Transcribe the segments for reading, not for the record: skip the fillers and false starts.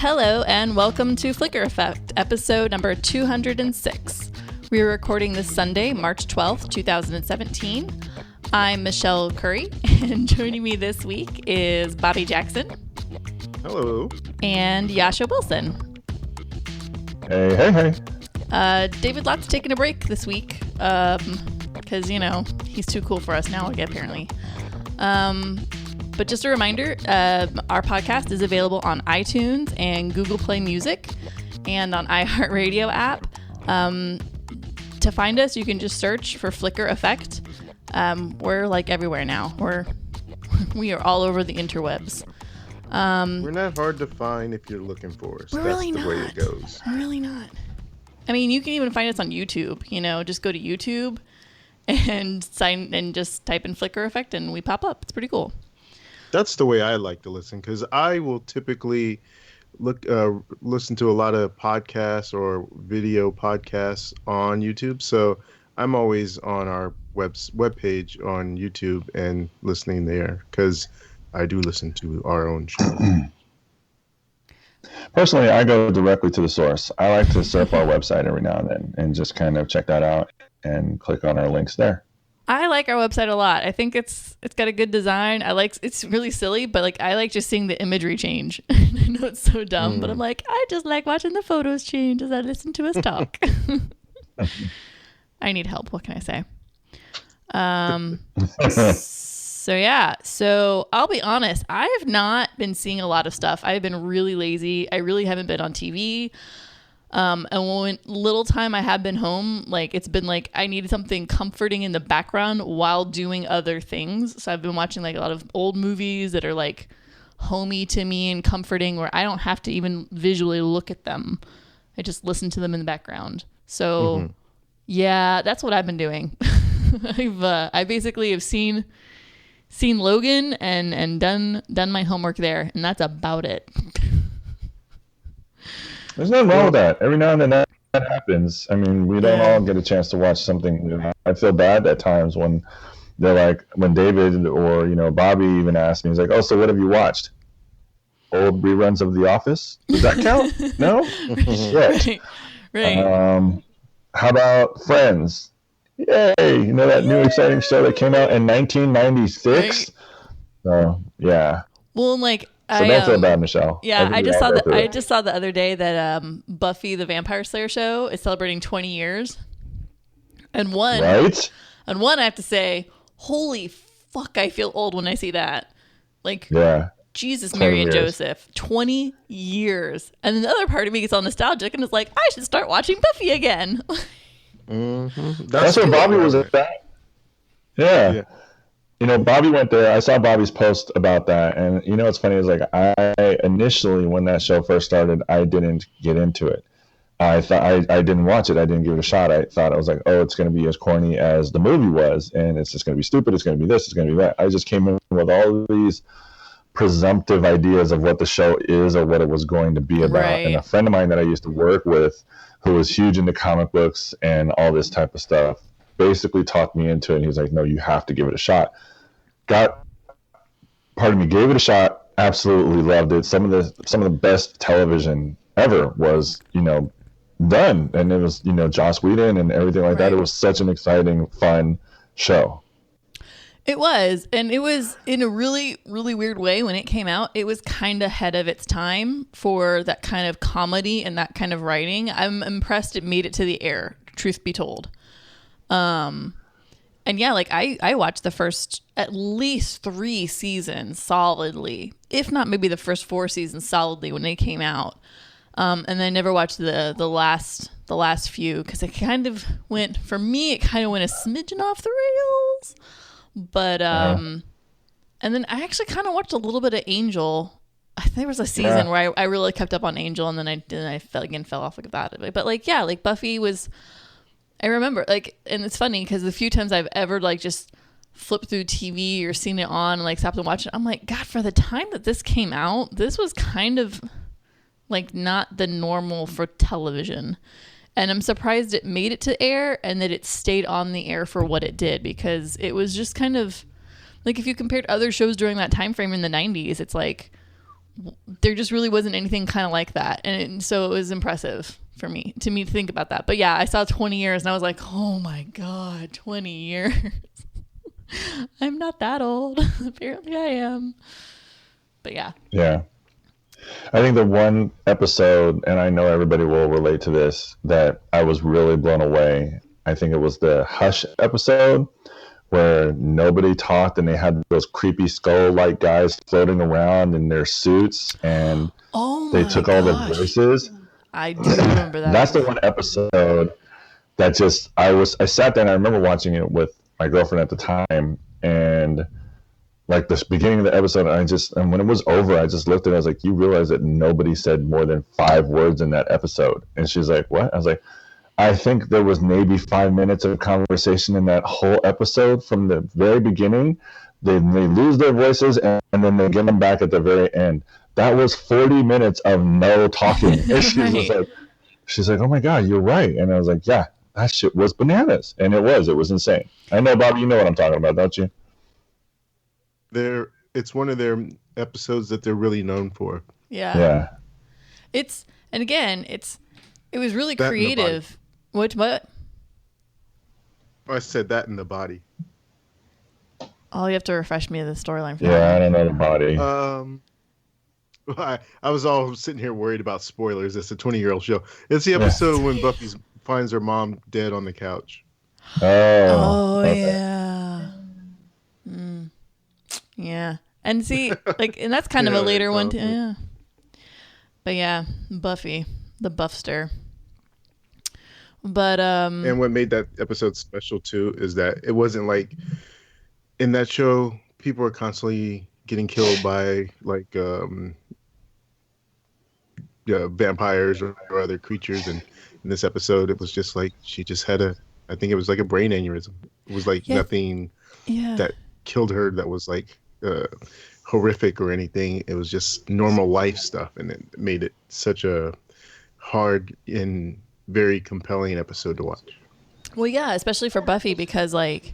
Hello and welcome to Flicker Effect, episode number 206. We are recording this Sunday, March 12th, 2017. I'm Michelle Curry, and joining me this week is Bobby Jackson. Hello. And Yasha Wilson. Hey. David Lott's taking a break this week, because, he's too cool for us now, apparently. But just a reminder, our podcast is available on iTunes and Google Play Music and on iHeartRadio app. To find us, you can just search for Flicker Effect. We're like everywhere now. We are all over the interwebs. We're not hard to find if you're looking for us. We're That's really the not. way it goes. We're really not. I mean, you can even find us on YouTube. Just go to YouTube and just type in Flicker Effect and we pop up. It's pretty cool. That's the way I like to listen, because I will typically listen to a lot of podcasts or video podcasts on YouTube. So I'm always on our webpage on YouTube and listening there, because I do listen to our own show. Personally, I go directly to the source. I like to surf our website every now and then and just kind of check that out and click on our links there. I like our website a lot. I think it's got a good design. It's really silly, but I like just seeing the imagery change. I know it's so dumb, but I'm like, I just like watching the photos change as I listen to us talk. I need help. What can I say? So I'll be honest. I have not been seeing a lot of stuff. I've been really lazy. I really haven't been on TV. And when little time I have been home, it's been I needed something comforting in the background while doing other things. So I've been watching a lot of old movies that are homey to me and comforting, where I don't have to even visually look at them. I just listen to them in the background. So yeah, that's what I've been doing. I basically have seen Logan and done my homework there, and that's about it. There's nothing wrong with that. Every now and then that happens. I mean, we don't all get a chance to watch something new. I feel bad at times when they're when David or, Bobby even asks me, he's like, oh, so what have you watched? Old reruns of The Office? Does that count? No? Shit. Right. How about Friends? Yay. That new exciting show that came out in 1996? Right. So, yeah. Well, so don't feel bad, Michelle. Yeah, I just saw the other day that Buffy the Vampire Slayer show is celebrating 20 years. And one, I have to say, holy fuck, I feel old when I see that. Jesus, Mary and Joseph, 20 years. And then the other part of me gets all nostalgic and is like, I should start watching Buffy again. That's where Bobby was at that. Yeah. Bobby went there. I saw Bobby's post about that. And what's funny is I initially, when that show first started, I didn't get into it. I thought I didn't watch it. I didn't give it a shot. I thought I was it's going to be as corny as the movie was. And it's just going to be stupid. It's going to be this. It's going to be that. I just came in with all of these presumptive ideas of what the show is or what it was going to be about. Right. And a friend of mine that I used to work with, who was huge into comic books and all this type of stuff, basically talked me into it. And he's like, no, you have to give it a shot. Gave it a shot. Absolutely loved it. Some of the best television ever was, done. And it was, Joss Whedon and everything like that. It was such an exciting, fun show. It was. And it was in a really, really weird way when it came out. It was kind of ahead of its time for that kind of comedy and that kind of writing. I'm impressed it made it to the air, truth be told. And yeah, I watched the first at least 3 seasons solidly, if not maybe the first 4 seasons solidly when they came out. And then I never watched the last few, because it kind of went a smidgen off the rails. But and then I actually kind of watched a little bit of Angel. I think there was a season where I really kept up on Angel, and then I fell off about it. But Buffy was. I remember, and it's funny because the few times I've ever just flipped through TV or seen it on and stopped and watched it, I'm like, God, for the time that this came out, this was kind of not the normal for television. And I'm surprised it made it to air and that it stayed on the air for what it did, because it was just kind of if you compared other shows during that time frame in the 90s, it's there just really wasn't anything kind of like that. And so it was impressive to me to think about that. But yeah, I saw 20 years and I was like, oh my God, 20 years. I'm not that old. Apparently I am. But yeah. Yeah. I think the one episode, and I know everybody will relate to this, that I was really blown away. I think it was the Hush episode where nobody talked and they had those creepy skull-like guys floating around in their suits and they took all the voices. I do remember that. That's the one episode that just, I sat there and I remember watching it with my girlfriend at the time, and like this beginning of the episode, and when it was over, I just looked at it, I was like, you realize that nobody said more than 5 words in that episode? And she's like, what? I was like, I think there was maybe 5 minutes of conversation in that whole episode from the very beginning. They lose their voices and then they get them back at the very end. That was 40 minutes of no talking. And she's like, oh my God, you're right. And I was like, yeah, that shit was bananas. And it was insane. I know, Bob, you know what I'm talking about, don't you? It's one of their episodes that they're really known for. Yeah. It was really that creative. What? I said that in the body. Oh, you have to refresh me of the storyline for that. Yeah, I don't know the body. I was all sitting here worried about spoilers. It's a 20-year-old show. It's the episode when Buffy finds her mom dead on the couch. Okay. Yeah. Yeah. And see, and that's kind of a later one too. Yeah. But yeah, Buffy, the Buffster. But and what made that episode special too is that it wasn't like in that show people are constantly getting killed by vampires or other creatures, and in this episode it was just like she just had I think it was like a brain aneurysm. It was like nothing that killed her that was like horrific or anything. It was just normal life stuff, and it made it such a hard and very compelling episode to watch. Well, yeah, especially for Buffy, because like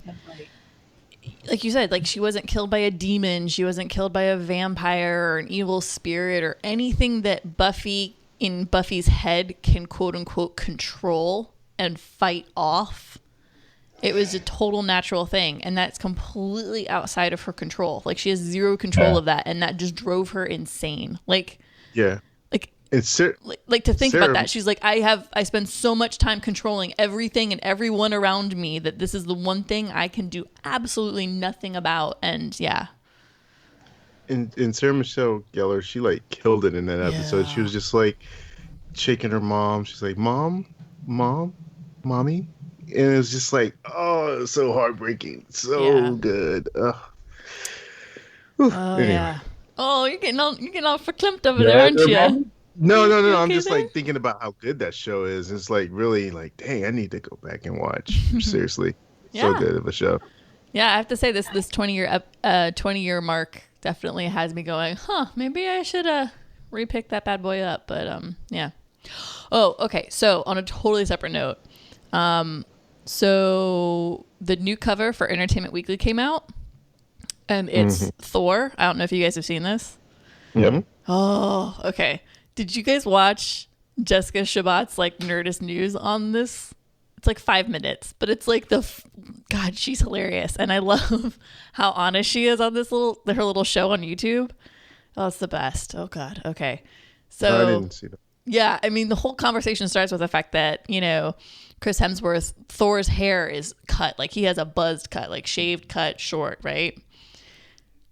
you said, she wasn't killed by a demon, she wasn't killed by a vampire or an evil spirit or anything that Buffy in Buffy's head can quote unquote control and fight off. It was a total natural thing, and that's completely outside of her control. She has zero control of that, and that just drove her insane. It's to think about that. She's like, I spend so much time controlling everything and everyone around me that this is the one thing I can do absolutely nothing about. And yeah. And Sarah Michelle Gellar, she killed it in that episode. She was just shaking her mom. She's like, Mom, mommy. And it was just it was so heartbreaking. So good. Anyway. Yeah. Oh, you're getting all verklempt over there, aren't you? No. I'm just thinking about how good that show is. It's really dang, I need to go back and watch. Seriously. So good of a show. Yeah, I have to say this 20-year mark definitely has me going, maybe I should repick that bad boy up. But yeah. Oh, okay. So on a totally separate note, so the new cover for Entertainment Weekly came out, and it's Thor. I don't know if you guys have seen this. Yep. Oh, okay. Did you guys watch Jessica Shabbat's Nerdist News on this? It's 5 minutes, but it's God, she's hilarious, and I love how honest she is on her little show on YouTube. Oh, it's the best. Oh God. Okay. So I didn't see that. Yeah, I mean, the whole conversation starts with the fact that, Chris Hemsworth, Thor's hair is cut. He has a buzzed cut, shaved cut short, right?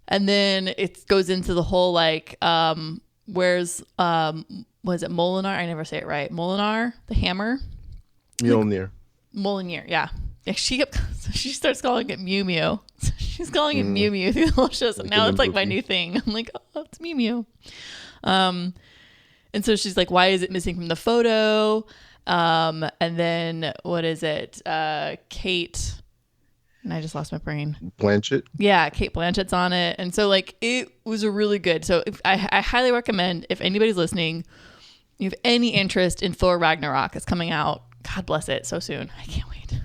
And then it goes into the whole, where's, was it Molinar? I never say it right. Molinar, the hammer? Mjolnir, yeah. She starts calling it Mew Mew. She's calling it Mew Mew through the whole show. So now it's my new thing. I'm like, oh, it's Mew Mew. And so she's like, why is it missing from the photo? And then what is it? Kate, and I just lost my brain. Blanchett. Yeah, Kate Blanchett's on it. And so it was a really good. So I highly recommend, if anybody's listening, you have any interest in Thor Ragnarok, it's coming out. God bless it, so soon. I can't wait.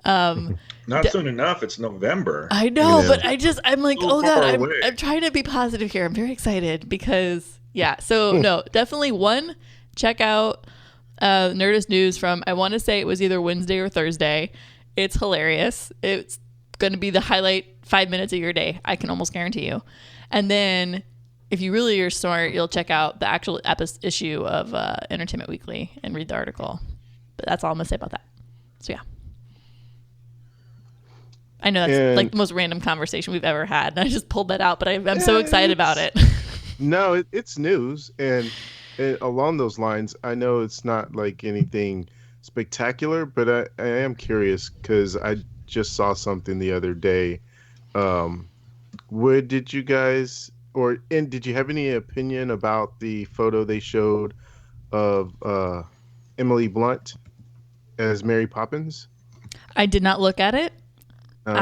Not soon enough. It's November. I know, but I'm like, oh God, I'm trying to be positive here. I'm very excited because, yeah. So no, definitely one, check out Nerdist News from, I want to say it was either Wednesday or Thursday. It's hilarious. It's going to be the highlight 5 minutes of your day. I can almost guarantee you. And then if you really are smart, you'll check out the actual issue of Entertainment Weekly and read the article. But that's all I'm going to say about that. So yeah. I know that's like the most random conversation we've ever had. And I just pulled that out, but I'm so excited about it. No, it's news. And along those lines, I know it's not like anything spectacular, but I am curious because I just saw something the other day. Did you guys, did you have any opinion about the photo they showed of Emily Blunt as Mary Poppins? I did not look at it. Oh.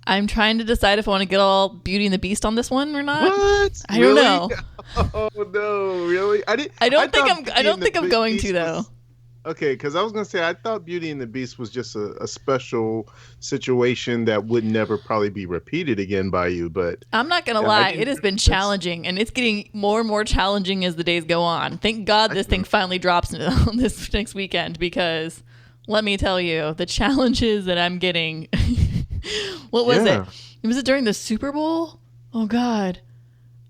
I'm trying to decide if I want to get all Beauty and the Beast on this one or not. What? I don't know. Oh no, really? I don't think I'm going to though. Okay, because I was gonna say I thought Beauty and the Beast was just a special situation that would never probably be repeated again by you. But I'm not gonna lie, it has been challenging, and it's getting more and more challenging as the days go on. Thank God this thing finally drops on this next weekend because. Let me tell you, the challenges that I'm getting. What was it? Was it during the Super Bowl? Oh, God.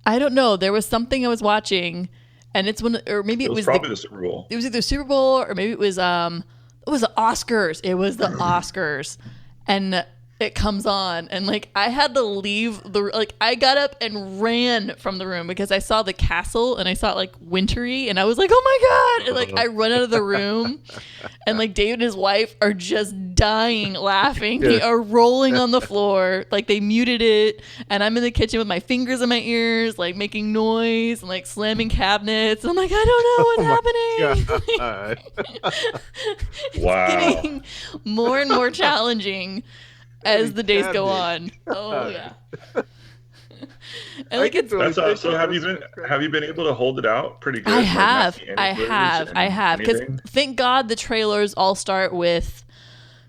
I don't know. There was something I was watching, and it's or maybe it was probably the Super Bowl. It was either Super Bowl or maybe it was the Oscars. It was the Oscars. And it comes on, and like I had to leave I got up and ran from the room because I saw the castle and I saw it like wintry, and I was like, oh my God. And like I run out of the room, and like David and his wife are just dying laughing. They are rolling on the floor, like they muted it, and I'm in the kitchen with my fingers in my ears, like making noise and like slamming cabinets. I'm like, I don't know what's happening. Wow. It's getting more and more challenging as the days go on. Oh yeah. And like so have you been able to hold it out pretty good? I have because thank God the trailers all start with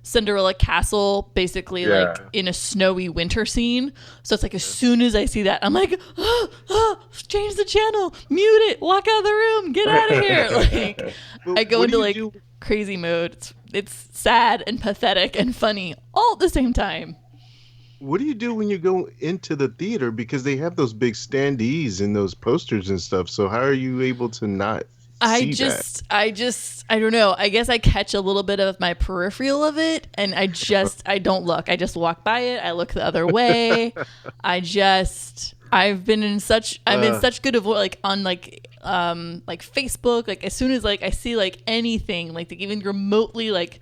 Cinderella Castle basically like in a snowy winter scene. So it's like as soon as I see that, I'm like, change the channel, mute it, walk out of the room, get out of here. Like I go into like crazy mode. It's sad and pathetic and funny all at the same time. What do you do when you go into the theater? Because they have those big standees and those posters and stuff. So how are you able to not see that? I don't know. I guess I catch a little bit of my peripheral of it, and I don't look. I just walk by it. I look the other way. I'm in such good avoid like on like Facebook, like as soon as like I see like anything like even remotely like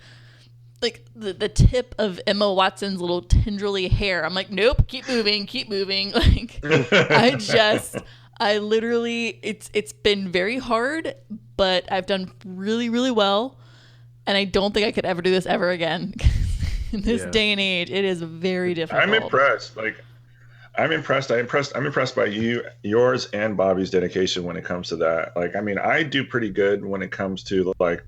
the tip of Emma Watson's little tendrily hair, I'm like, nope, keep moving. Like I literally it's been very hard, but I've done really, really well, and I don't think I could ever do this ever again. In this day and age, it is very difficult. I'm impressed. I'm impressed by yours and Bobby's dedication when it comes to that. Like, I mean, I do pretty good when it comes to like,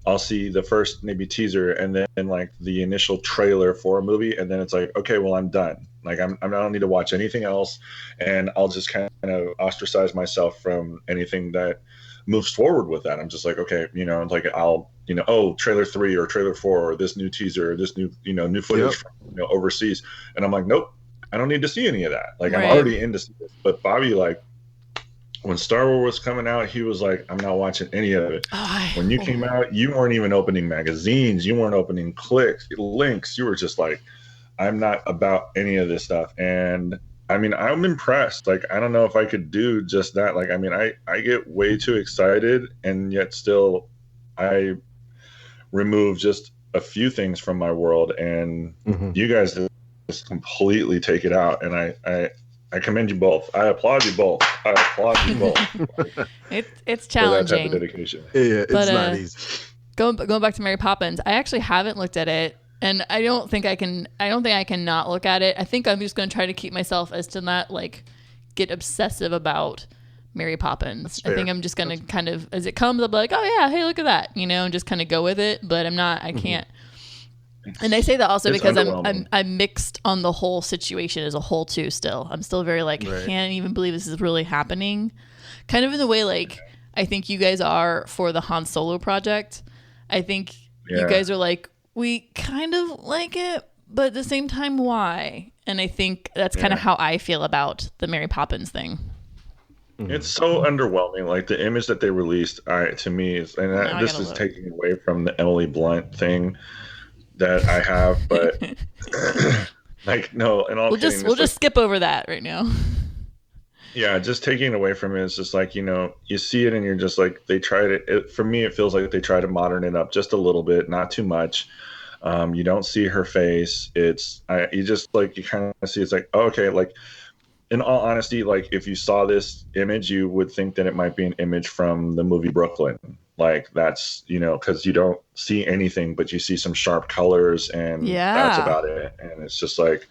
I'll see the first maybe teaser and then like the initial trailer for a movie, and then it's like, okay, well, I'm done. Like, I don't need to watch anything else, and I'll just kind of ostracize myself from anything that moves forward with that. I'm just like, okay, like I'll, trailer 3 or trailer 4 or this new teaser or this new, new footage from overseas, and I'm like, nope. I don't need to see any of that. Like, I'm already into this. But Bobby, like, when Star Wars was coming out, he was like, I'm not watching any of it. When you came out, you weren't even opening magazines. You weren't opening links. You were just like, I'm not about any of this stuff. And, I mean, I'm impressed. Like, I don't know if I could do just that. Like, I mean, I get way too excited, and yet still I remove just a few things from my world. And you guys just completely take it out, and I commend you both. I applaud you both. It's challenging. For that type of dedication. Yeah, it's not easy. Going back to Mary Poppins, I actually haven't looked at it, and I don't think I can not look at it. I think I'm just going to try to keep myself as to not like get obsessive about Mary Poppins. I think I'm just going to kind of, as it comes, I'll be like, oh yeah, hey, look at that, and just kind of go with it. But I'm not. I can't. And I say that also It's because underwhelming. I'm mixed on the whole situation as a whole too. Still, I'm still very like can't even believe this is really happening. Kind of in the way like I think you guys are for the Han Solo project. I think you guys are like we kind of like it, but at the same time, why? And I think that's kind of how I feel about the Mary Poppins thing. It's so underwhelming. Like the image that they released, to me is, and this is taking away from the Emily Blunt thing that I have, but like no, and all we'll just skip over that right now. Yeah, just taking away from it is just like you see it and you're just like they tried it. For me, it feels like they try to modern it up just a little bit, not too much. You don't see her face. You just like you kind of see it's like okay, like. In all honesty, like if you saw this image, you would think that it might be an image from the movie Brooklyn. Like that's, because you don't see anything, but you see some sharp colors and that's about it. And it's just like,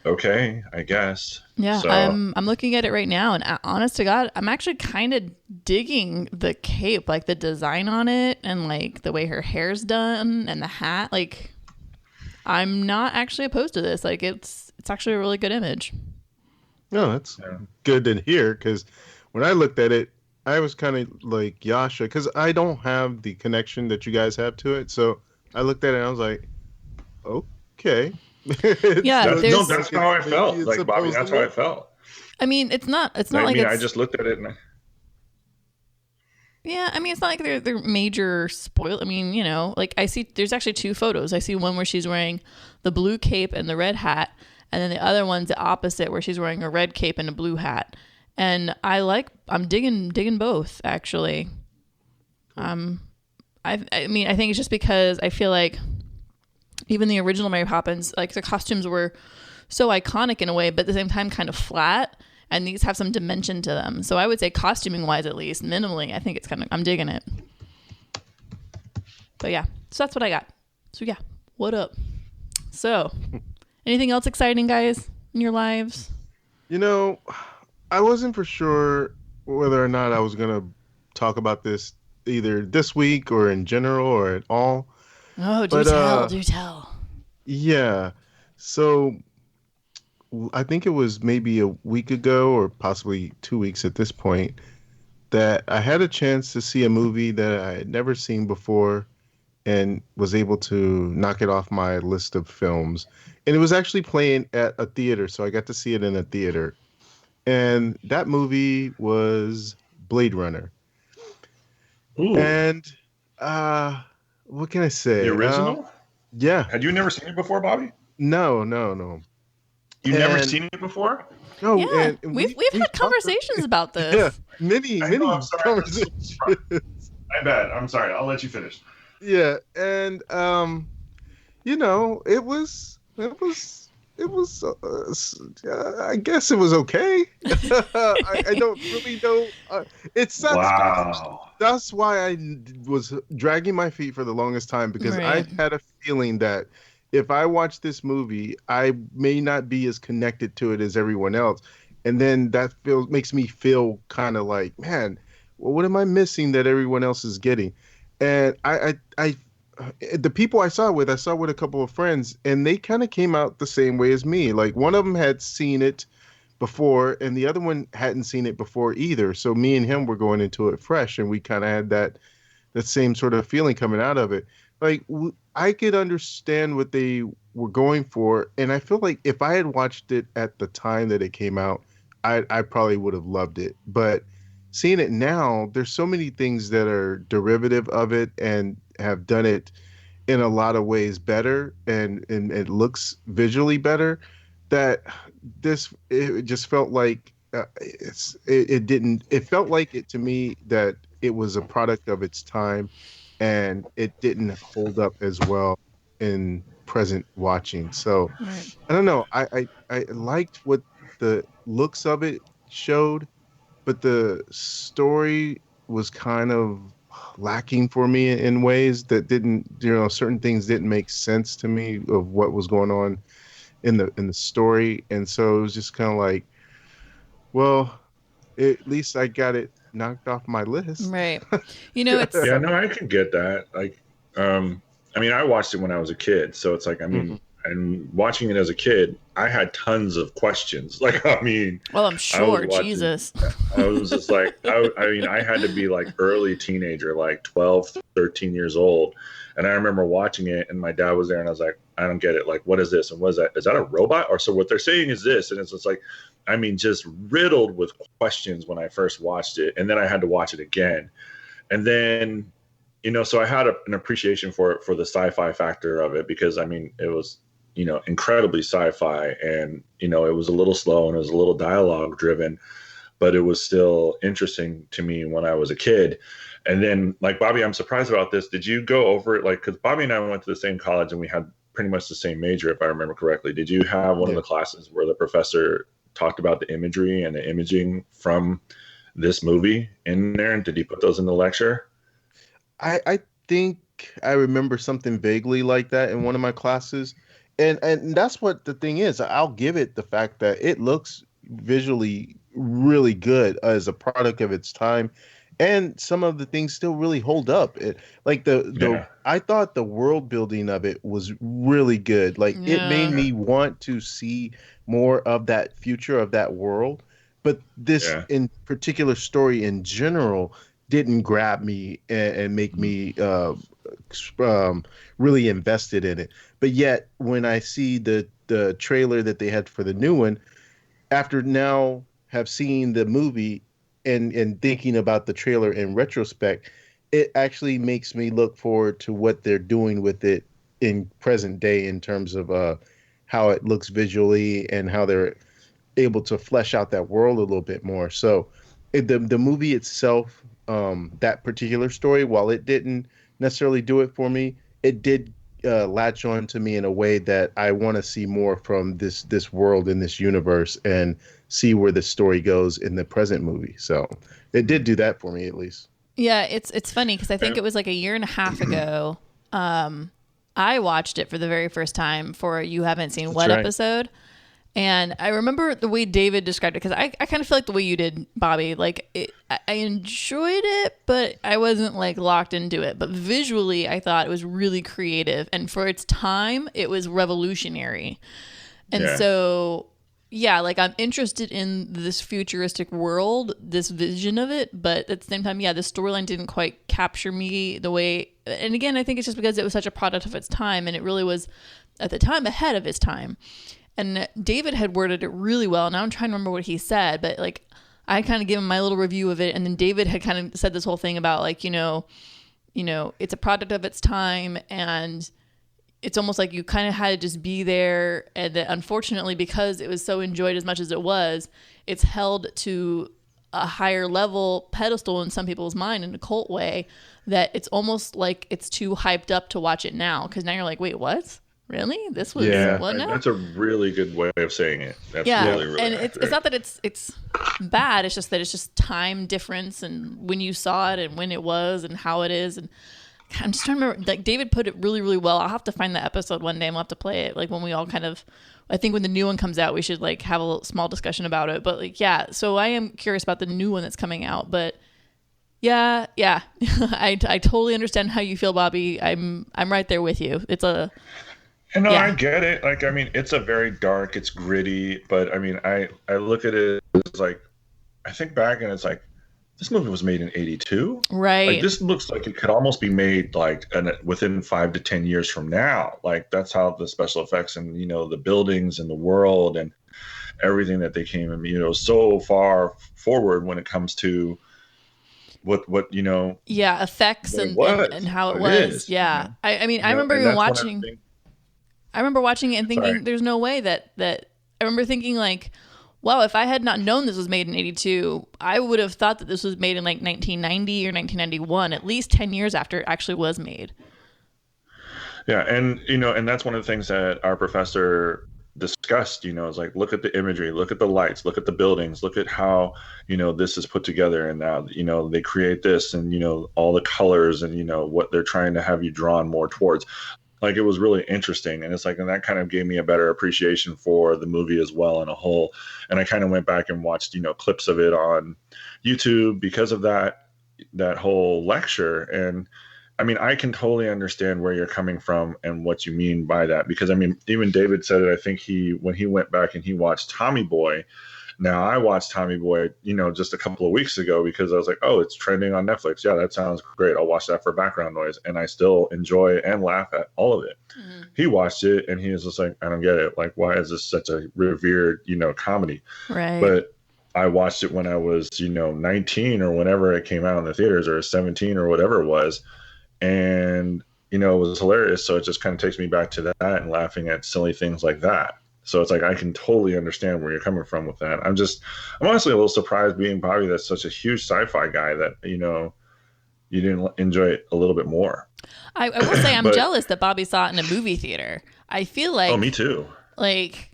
okay, I guess. Yeah, so, I'm looking at it right now, and honest to God, I'm actually kind of digging the cape, like the design on it, and like the way her hair's done, and the hat. Like, I'm not actually opposed to this. Like, it's actually a really good image. No, that's good to hear because when I looked at it, I was kind of like Yasha because I don't have the connection that you guys have to it. So I looked at it and I was like, okay. Yeah, that's how I felt. Like Bobby, that's how I felt. I mean, it's not like I just looked at it and yeah, I mean, it's not like they're major spoil. I mean, like I see there's actually two photos. I see one where she's wearing the blue cape and the red hat. And then the other one's the opposite where she's wearing a red cape and a blue hat. And I'm digging both actually. I mean, I think it's just because I feel like even the original Mary Poppins, like the costumes were so iconic in a way, but at the same time kind of flat. And these have some dimension to them. So I would say costuming wise, at least minimally, I think it's I'm digging it. But yeah, so that's what I got. So yeah, what up? So anything else exciting, guys, in your lives? I wasn't for sure whether or not I was going to talk about this either this week or in general or at all. Oh, do tell. Yeah. So I think it was maybe a week ago or possibly 2 weeks at this point that I had a chance to see a movie that I had never seen before and was able to knock it off my list of films. And it was actually playing at a theater, so I got to see it in a theater. And that movie was Blade Runner. Ooh. And what can I say? The original? Yeah. Had you never seen it before, Bobby? No. You've never seen it before? No. Yeah, and we've had conversations about this. Yeah, many conversations. I bet. I'm sorry. I'll let you finish. Yeah, and it was I guess it was okay. I don't really know. That's why I was dragging my feet for the longest time because I had a feeling that if I watch this movie, I may not be as connected to it as everyone else, and then that makes me feel kind of like, man, well, what am I missing that everyone else is getting? And the people I saw with a couple of friends, and they kind of came out the same way as me. Like one of them had seen it before, and the other one hadn't seen it before either. So me and him were going into it fresh, and we kind of had that same sort of feeling coming out of it. Like I could understand what they were going for, and I feel like if I had watched it at the time that it came out, I probably would have loved it. But seeing it now, there's so many things that are derivative of it and have done it in a lot of ways better, and it looks visually better, that it just felt like it felt like it to me that it was a product of its time, and it didn't hold up as well in present watching. So I don't know. I liked what the looks of it showed, but the story was kind of lacking for me in ways that didn't, certain things didn't make sense to me of what was going on in the story. And so it was just kind of like, well, at least I got it knocked off my list. Right. It's yeah, no, I can get that. Like, I mean, I watched it when I was a kid, so it's like, I mean, Mm-hmm. and watching it as a kid, I had tons of questions. Like, I mean, Well, I'm I was sure. watching, Jesus. I was just like, I mean, I had to be like early teenager, like 12, 13 years old. And I remember watching it, and my dad was there, and I was like, I don't get it. Like, what is this? And what is that? Is that a robot? Or so what they're saying is this? And it's just like, I mean, just riddled with questions when I first watched it. And then I had to watch it again. And then, so I had an appreciation for it, for the sci-fi factor of it, because I mean, it was, incredibly sci-fi, and, it was a little slow and it was a little dialogue driven, but it was still interesting to me when I was a kid. And then, like, Bobby, I'm surprised about this. Did you go over it? Like, because Bobby and I went to the same college and we had pretty much the same major, if I remember correctly. Did you have one of the classes where the professor talked about the imagery and the imaging from this movie in there? And did he put those in the lecture? I think I remember something vaguely like that in one of my classes. And that's what the thing is. I'll give it the fact that it looks visually really good as a product of its time, and some of the things still really hold up. Like I thought the world building of it was really good. Like it made me want to see more of that future of that world. But this in particular story in general didn't grab me and make me really invested in it. But yet, when I see the trailer that they had for the new one, after now have seen the movie and thinking about the trailer in retrospect, it actually makes me look forward to what they're doing with it in present day in terms of how it looks visually and how they're able to flesh out that world a little bit more. So the movie itself, that particular story, while it didn't necessarily do it for me, it did latch on to me in a way that I want to see more from this world in this universe and see where the story goes in the present movie. So it did do that for me, at least. Yeah, it's funny because I think it was like a year and a half ago. I watched it for the very first time for You Haven't Seen What episode. And I remember the way David described it, because I kind of feel like the way you did, Bobby. Like, I enjoyed it, but I wasn't, like, locked into it. But visually, I thought it was really creative. And for its time, it was revolutionary. And so, yeah, like, I'm interested in this futuristic world, this vision of it. But at the same time, yeah, the storyline didn't quite capture me the way... And again, I think it's just because it was such a product of its time. And it really was, at the time, ahead of its time. And David had worded it really well. Now I'm trying to remember what he said, but like I kind of gave him my little review of it, and then David had kind of said this whole thing about like, it's a product of its time, and it's almost like you kind of had to just be there, and that unfortunately, because it was so enjoyed as much as it was, it's held to a higher level pedestal in some people's mind in a cult way, that it's almost like it's too hyped up to watch it now, because now you're like, wait, what? Really? This was what now? That's a really good way of saying it. That's really, really and it's not that it's bad. It's just that it's just time difference and when you saw it and when it was and how it is. And I'm just trying to remember. Like David put it really, really well. I'll have to find the episode one day and we'll have to play it. Like when we all kind of, I think when the new one comes out, we should like have a small discussion about it. But like, yeah. So I am curious about the new one that's coming out. But yeah. I totally understand how you feel, Bobby. I'm right there with you. It's a. And I get it. Like, I mean, it's a very dark, it's gritty, but I mean, I look at it as like, I think back and it's like, this movie was made in 82. Right. Like, this looks like it could almost be made like within 5 to 10 years from now. Like, that's how the special effects and, the buildings and the world and everything that they came in, so far forward when it comes to what effects and how it was. Yeah. I mean, I remember even watching. I remember watching it and thinking, there's no way that I remember thinking like, wow, if I had not known this was made in 82, I would have thought that this was made in like 1990 or 1991, at least 10 years after it actually was made. Yeah. And, and that's one of the things that our professor discussed, is like, look at the imagery, look at the lights, look at the buildings, look at how, this is put together. And now, they create this and, all the colors and, what they're trying to have you drawn more towards. Like, it was really interesting. And it's like, and that kind of gave me a better appreciation for the movie as well in a whole. And I kind of went back and watched, clips of it on YouTube because of that whole lecture. And I mean, I can totally understand where you're coming from and what you mean by that, because I mean, even David said it. I think when he went back and he watched Tommy Boy. Now I watched Tommy Boy, just a couple of weeks ago because I was like, oh, it's trending on Netflix. Yeah, that sounds great. I'll watch that for background noise, and I still enjoy and laugh at all of it. Mm-hmm. He watched it and he was just like, I don't get it. Like, why is this such a revered, comedy? Right. But I watched it when I was, 19 or whenever it came out in the theaters, or 17 or whatever it was. And, it was hilarious. So it just kind of takes me back to that and laughing at silly things like that. So it's like, I can totally understand where you're coming from with that. I'm honestly a little surprised, being Bobby, that's such a huge sci-fi guy, that, you didn't enjoy it a little bit more. I will say I'm jealous that Bobby saw it in a movie theater. I feel like... Oh, me too. Like,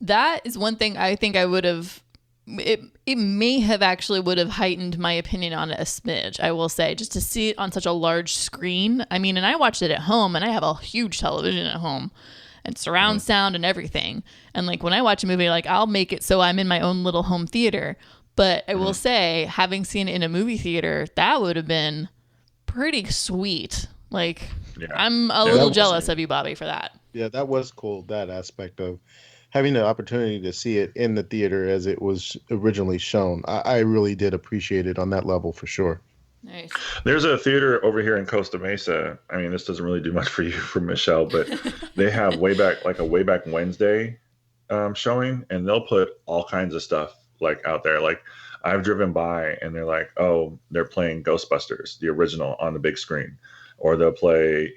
that is one thing I think I would have... It may have actually would have heightened my opinion on it a smidge, I will say, just to see it on such a large screen. I mean, and I watched it at home, and I have a huge television at home and surround sound and everything. And like, when I watch a movie, like, I'll make it so I'm in my own little home theater. But I will say, having seen it in a movie theater, that would have been pretty sweet. Like, I'm a little jealous of you, Bobby, for that. Yeah, that was cool, that aspect of having the opportunity to see it in the theater as it was originally shown. I really did appreciate it on that level, for sure. Nice. There's a theater over here in Costa Mesa. I mean, this doesn't really do much for you, for Michelle, but they have Way Back Wednesday showing, and they'll put all kinds of stuff like out there. Like, I've driven by and they're like, oh, they're playing Ghostbusters, the original, on the big screen, or they'll play,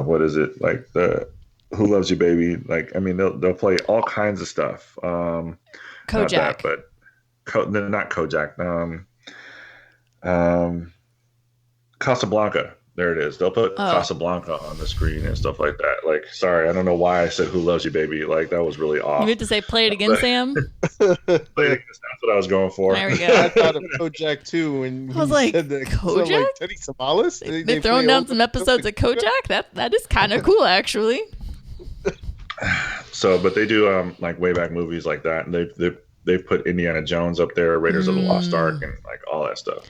what is it, like the Who Loves You Baby? Like, I mean, they'll play all kinds of stuff. Kojak, not that, but not Kojak. Casablanca. There it is. They'll put Casablanca on the screen and stuff like that. Like, sorry, I don't know why I said Who Loves You Baby. Like, that was really off. You need to say play it again, Sam. Play it again. That's what I was going for. There we go. I thought of Kojak too when I was like, said that. Kojak? So, like, Teddy Savalas? They're throwing down some episodes of Kojak? That is kind of cool, actually. So, but they do like way back movies like that, and they've put Indiana Jones up there, Raiders of the Lost Ark, and like all that stuff.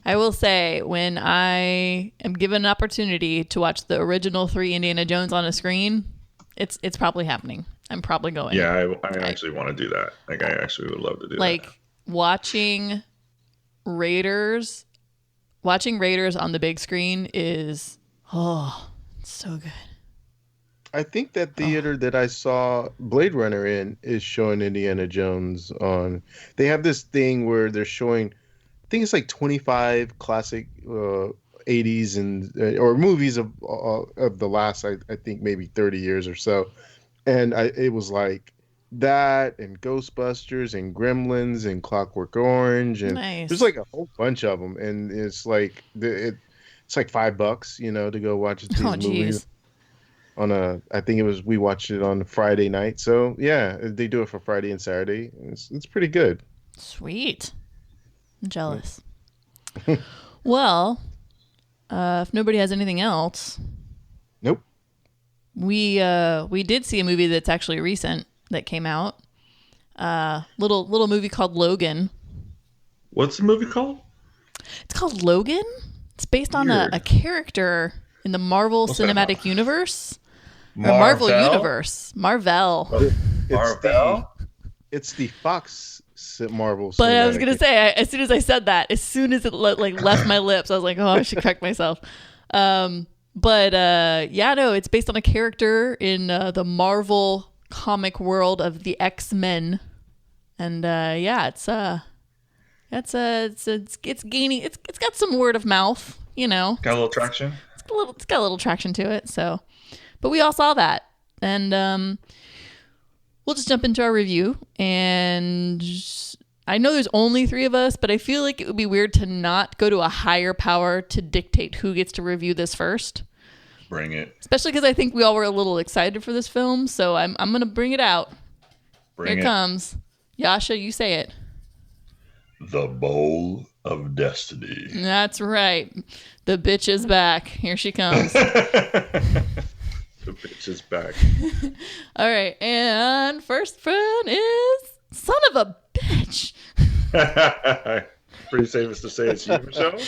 I will say, when I am given an opportunity to watch the original 3 Indiana Jones on a screen, it's probably happening. I'm probably going. Yeah, I actually want to do that. Like, I actually would love to do that. Like, watching Raiders on the big screen is, it's so good. I think that theater that I saw Blade Runner in is showing Indiana Jones on. They have this thing where they're showing, I think it's like 25 classic 80s and or movies of the last, I think maybe 30 years or so. And it was like that and Ghostbusters and Gremlins and Clockwork Orange, and there's like a whole bunch of them. And it's like it's like $5, to go watch these movies. I think we watched it on Friday night. So yeah, they do it for Friday and Saturday. It's pretty good. Sweet. I'm jealous. Well, if nobody has anything else. Nope. We did see a movie that's actually recent that came out. Little movie called Logan. What's the movie called? It's called Logan. It's based on a character in the Marvel Cinematic Universe. Marvel Universe. Marvel. It's the Fox Marvel. But I was gonna say, as soon as I said that, as soon as it left my lips, I was like, oh, I should correct myself. It's based on a character in the Marvel comic world of the X-Men, and it's gaining. It's got some word of mouth, Got a little traction. It's got a little traction to it. So, but we all saw that, and we'll just jump into our review. And I know there's only 3 of us, but I feel like it would be weird to not go to a higher power to dictate who gets to review this first. Bring it. Especially because I think we all were a little excited for this film, so I'm gonna bring it out. Here it comes. Yasha, you say it. The Bowl of Destiny. That's right. The bitch is back. Here she comes. The bitch is back. All right, and first one is son of a bitch. pretty safe to say it's you, Michelle.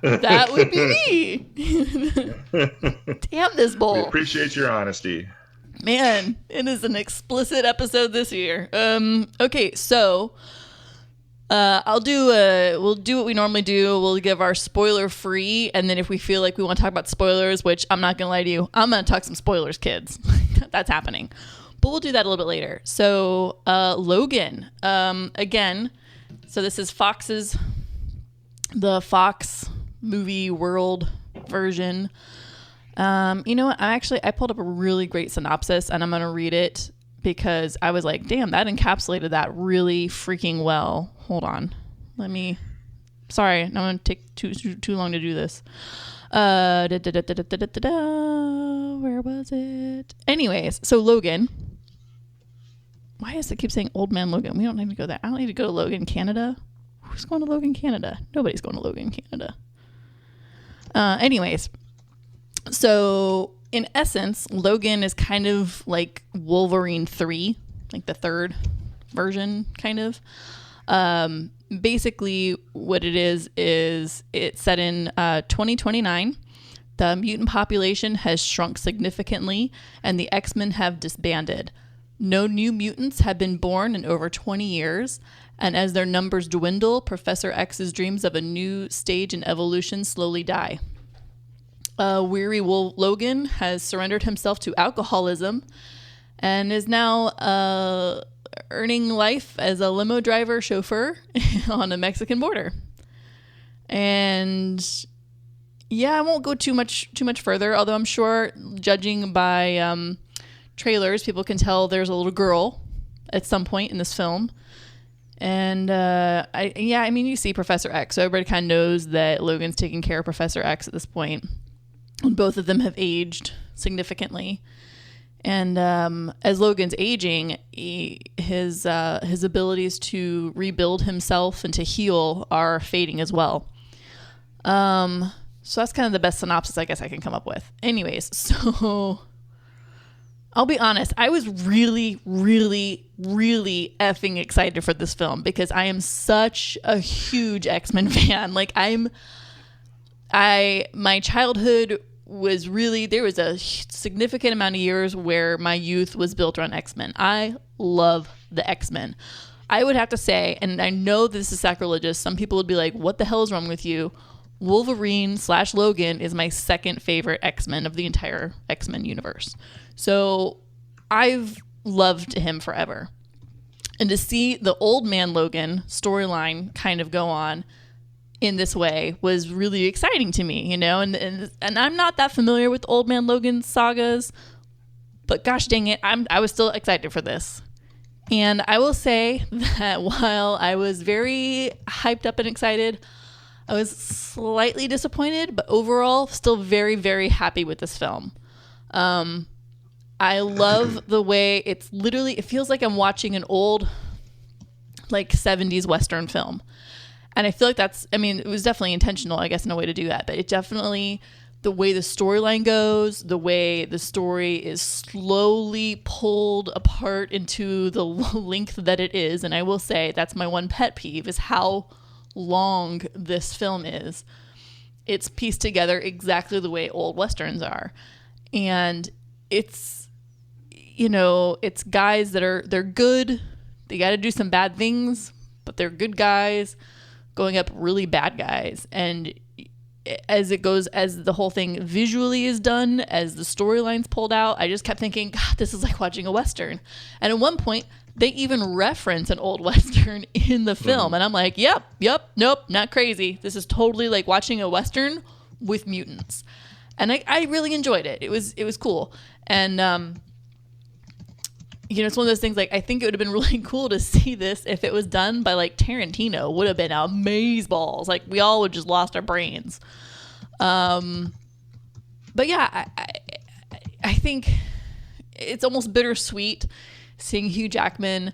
That would be me. Damn this bowl. We appreciate your honesty. Man, it is an explicit episode this year. Okay, so we'll do what we normally do. We'll give our spoiler free, and then if we feel like we want to talk about spoilers, which I'm not gonna lie to you, I'm gonna talk some spoilers, kids. That's happening. But we'll do that a little bit later. So Logan, again, so this is the Fox movie world version. You know what? I pulled up a really great synopsis, and I'm going to read it because I was like, damn, that encapsulated that really freaking well. Hold on. Sorry, I'm going to take too long to do this. Where was it? Anyways, so Logan. Why does it keep saying Old Man Logan? We don't need to go there. I don't need to go to Logan, Canada. Who's going to Logan, Canada? Nobody's going to Logan, Canada. Anyways. So, in essence, Logan is kind of like Wolverine 3, like the third version, kind of. Basically, what it is it's set in 2029. The mutant population has shrunk significantly, and the X-Men have disbanded. No new mutants have been born in over 20 years, and as their numbers dwindle, Professor X's dreams of a new stage in evolution slowly die. Weary Logan has surrendered himself to alcoholism and is now earning life as a limo driver chauffeur on a Mexican border. And yeah, I won't go too much further, although I'm sure, judging by trailers, people can tell there's a little girl at some point in this film. And you see Professor X, so everybody kind of knows that Logan's taking care of Professor X at this point. Both of them have aged significantly, and as Logan's aging, his abilities to rebuild himself and to heal are fading as well. So that's kind of the best synopsis I guess I can come up with. Anyways, so I'll be honest, I was really, really, really effing excited for this film because I am such a huge X-Men fan. Like my childhood was really, there was a significant amount of years where my youth was built around X-Men. I love the X-Men. I would have to say, and I know this is sacrilegious, some people would be like, what the hell is wrong with you? Wolverine/Logan is my second favorite X-Men of the entire X-Men universe. So I've loved him forever. And to see the Old Man Logan storyline kind of go on in this way was really exciting to me, you know, and I'm not that familiar with Old Man Logan sagas, but gosh dang it, I was still excited for this. And I will say that while I was very hyped up and excited, I was slightly disappointed, but overall still very, very happy with this film. I love the way it feels like I'm watching an old like 70s Western film. And I feel like it was definitely intentional, I guess, in a way to do that. But it definitely, the way the storyline goes, the way the story is slowly pulled apart into the length that it is. And I will say that's my one pet peeve is how long this film is. It's pieced together exactly the way old Westerns are. And it's, it's guys they're good. They got to do some bad things, but they're good guys going up really bad guys. And as the whole thing visually is done, as the storyline's pulled out, I just kept thinking, God, this is like watching a Western. And at one point, they even reference an old Western in the film. And I'm like, yep, nope, not crazy. This is totally like watching a Western with mutants. And I really enjoyed it. It was cool. And, it's one of those things, like, I think it would have been really cool to see this if it was done by, like, Tarantino. Would have been amazeballs. Like, we all would just lost our brains. But, yeah, I think it's almost bittersweet seeing Hugh Jackman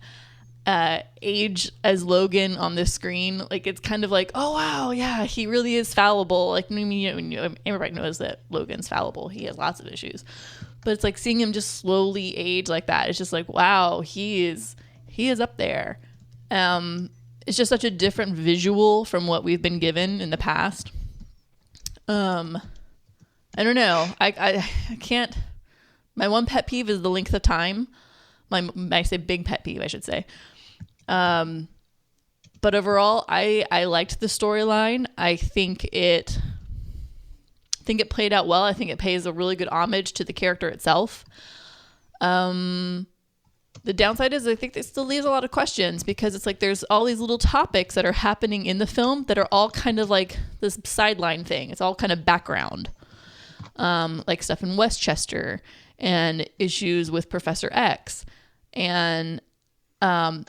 age as Logan on this screen. Like, it's kind of like, oh, wow, yeah, he really is fallible. Like, everybody knows that Logan's fallible. He has lots of issues. But it's like seeing him just slowly age like that. It's just like, wow, he is up there. And it's just such a different visual from what we've been given in the past. I don't know. I can't. My one pet peeve is the length of time. I say big pet peeve, I should say. But overall, I liked the storyline. I think it played out well. I think it pays a really good homage to the character itself. The downside is I think it still leaves a lot of questions because it's like there's all these little topics that are happening in the film that are all kind of like this sideline thing. It's all kind of background, like stuff in Westchester and issues with Professor X and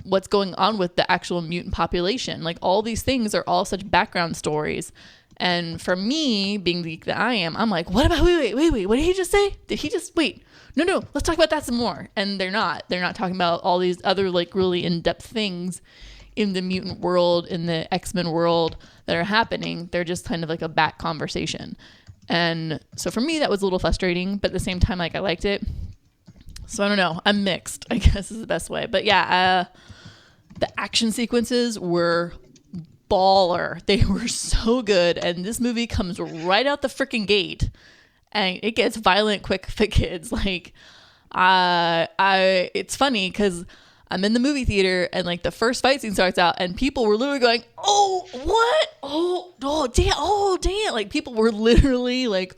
what's going on with the actual mutant population. Like all these things are all such background stories. And for me, being the geek that I am, I'm like, what about, wait, what did he just say? Did he just, wait, no, let's talk about that some more. And they're not talking about all these other like really in-depth things in the mutant world, in the X-Men world that are happening. They're just kind of like a back conversation. And so for me, that was a little frustrating, but at the same time, like I liked it. So I don't know. I'm mixed, I guess is the best way. But yeah, the action sequences were baller. They were so good. And this movie comes right out the freaking gate. And it gets violent quick for kids. Like, it's funny because I'm in the movie theater and like the first fight scene starts out and people were literally going, oh, what? Oh, damn. Like people were literally like,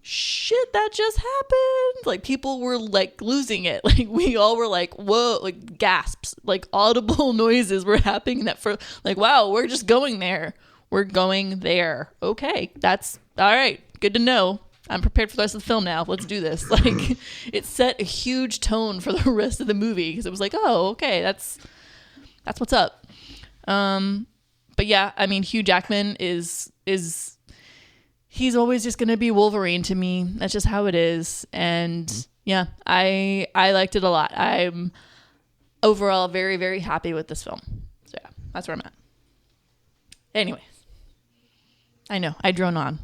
shit, that just happened. Like people were like losing it. Like we all were like, whoa, like gasps, like audible noises were happening that for like, wow, we're just going there. We're going there. Okay. That's all right. Good to know. I'm prepared for the rest of the film now. Let's do this. Like it set a huge tone for the rest of the movie because it was like, oh, okay, that's what's up. But yeah, I mean, Hugh Jackman is he's always just going to be Wolverine to me. That's just how it is. And yeah, I liked it a lot. I'm overall very, very happy with this film. So yeah, that's where I'm at. Anyways, I know I drone on.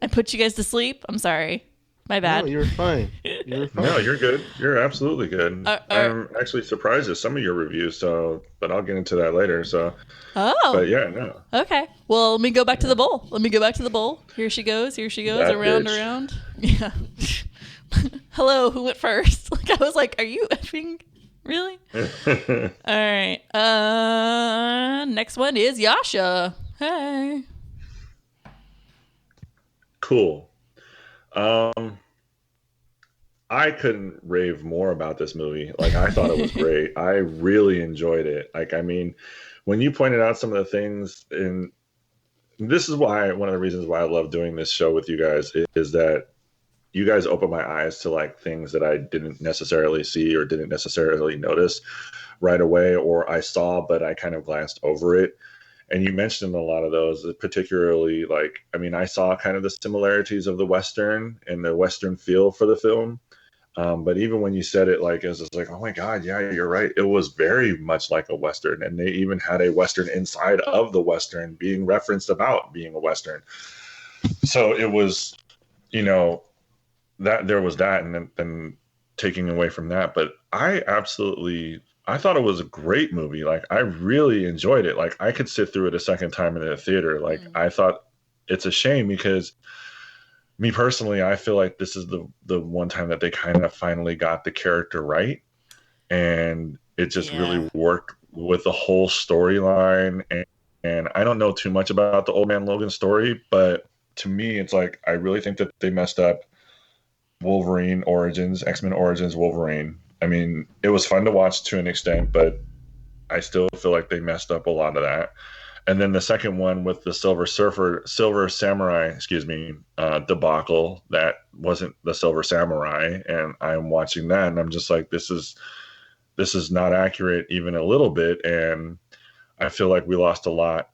I put you guys to sleep. I'm sorry. My bad. No, you're fine. No, you're good. You're absolutely good. I'm actually surprised at some of your reviews, but I'll get into that later. But yeah, no. Okay. Well, let me go back to the bowl. Here she goes. That around. Yeah. Hello, who went first? Like I was like, are you effing really? All right. Next one is Yasha. Hey. Cool. I couldn't rave more about this movie. Like, I thought it was great. I really enjoyed it. Like, I mean, when you pointed out some of the things, and this is why one of the reasons why I love doing this show with you guys is that you guys open my eyes to like things that I didn't necessarily see or didn't necessarily notice right away, or I saw, but I kind of glanced over it. And you mentioned a lot of those, particularly like, I mean, I saw kind of the similarities of the Western and the Western feel for the film. But even when you said it, like, it was just like, oh my God, yeah, you're right. It was very much like a Western. And they even had a Western inside of the Western being referenced about being a Western. So it was, that there was that, and then taking away from that. But I thought it was a great movie. Like, I really enjoyed it. Like, I could sit through it a second time in the theater. Like, I thought it's a shame because me personally, I feel like this is the one time that they kind of finally got the character right. And it just really worked with the whole storyline. And I don't know too much about the Old Man Logan story, but to me, it's like, I really think that they messed up Wolverine Origins, X-Men Origins Wolverine. I mean, it was fun to watch to an extent, but I still feel like they messed up a lot of that. And then the second one with the Silver Samurai, debacle, that wasn't the Silver Samurai. And I'm watching that and I'm just like, this is not accurate even a little bit. And I feel like we lost a lot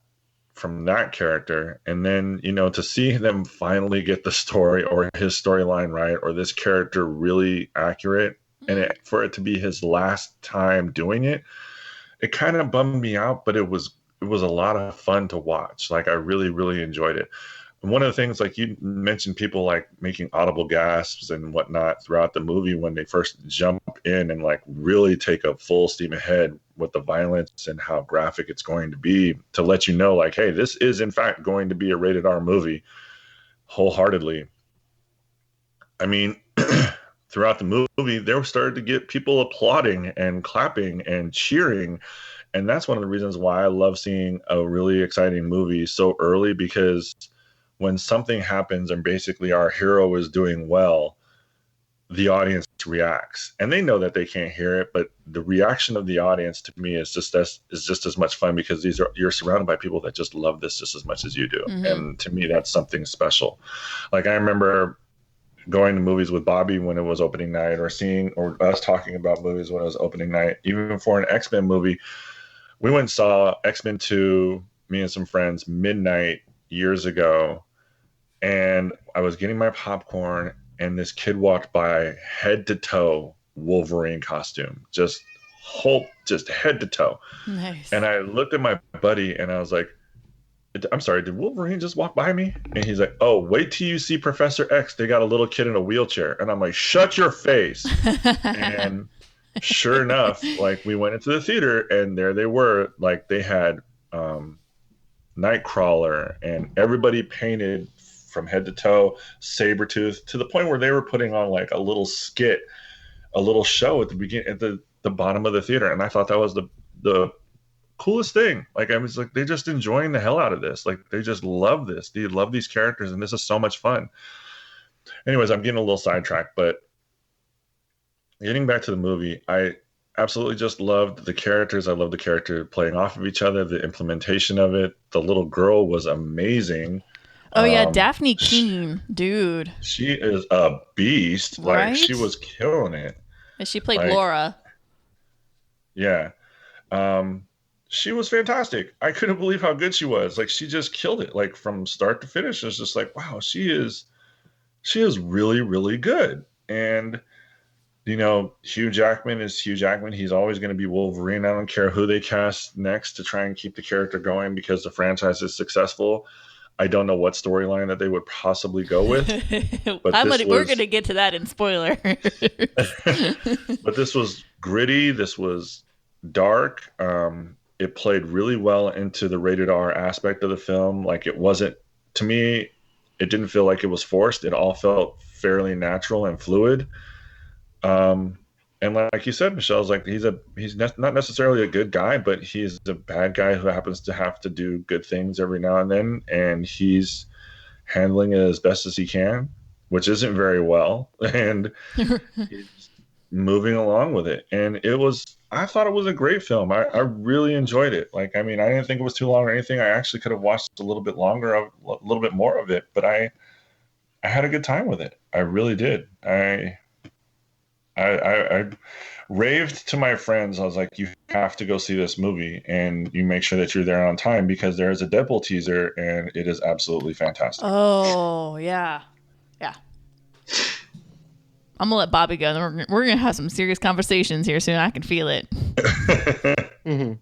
from that character. And then, to see them finally get the story or his storyline right, or this character really accurate, and for it to be his last time doing it, it kind of bummed me out, but it was a lot of fun to watch. Like, I really, really enjoyed it. one of the things, like you mentioned, people like making audible gasps and whatnot throughout the movie when they first jump in and like really take a full steam ahead with the violence and how graphic it's going to be, to let you know, like, hey, this is in fact going to be a rated R movie wholeheartedly. I mean, throughout the movie, they were started to get people applauding and clapping and cheering. And that's one of the reasons why I love seeing a really exciting movie so early, because when something happens and basically our hero is doing well, the audience reacts, and they know that they can't hear it, but the reaction of the audience to me is just as much fun, because you're surrounded by people that just love this just as much as you do. Mm-hmm. And to me, that's something special. Like, I remember going to movies with Bobby when it was opening night, or us talking about movies when it was opening night. Even for an X-Men movie, we went and saw X-Men 2, me and some friends, midnight years ago. And I was getting my popcorn, and this kid walked by, head to toe Wolverine costume, just head to toe. Nice. And I looked at my buddy and I was like, I'm sorry, did Wolverine just walk by me? And he's like, oh, wait till you see Professor X. They got a little kid in a wheelchair. And I'm like, shut your face. And sure enough, like, we went into the theater and there they were. Like, they had Nightcrawler and everybody painted from head to toe, Sabretooth, to the point where they were putting on like a little skit, a little show at the beginning, at the bottom of the theater. And I thought that was the coolest thing. Like, I was like, they're just enjoying the hell out of this. Like, they just love this. They love these characters, and this is so much fun. Anyways, I'm getting a little sidetracked, but getting back to the movie, I absolutely just loved the characters. I loved the character playing off of each other, the implementation of it. The little girl was amazing. Oh, yeah, Daphne Keane, dude. She is a beast. Right? Like, she was killing it. And she played Laura. Yeah. She was fantastic. I couldn't believe how good she was. Like, she just killed it. Like, from start to finish, it's just like, wow, she is really, really good. And, you know, Hugh Jackman is Hugh Jackman. He's always going to be Wolverine. I don't care who they cast next to try and keep the character going, because the franchise is successful. I don't know what storyline that they would possibly go with. But we're going to get to that in spoiler. But this was gritty. This was dark. It played really well into the rated R aspect of the film. Like, it wasn't, to me, it didn't feel like it was forced. It all felt fairly natural and fluid. And like you said, Michelle's like, he's not necessarily a good guy, but he's a bad guy who happens to have to do good things every now and then. And he's handling it as best as he can, which isn't very well. And he's moving along with it. And I thought it was a great film. I really enjoyed it. Like, I mean, I didn't think it was too long or anything. I actually could have watched a little bit longer, a little bit more of it, but I had a good time with it. I really did. I raved to my friends. I was like, you have to go see this movie, and you make sure that you're there on time, because there is a Deadpool teaser and it is absolutely fantastic. Oh, yeah. Yeah. I'm going to let Bobby go. We're going to have some serious conversations here soon. I can feel it. Mm-hmm.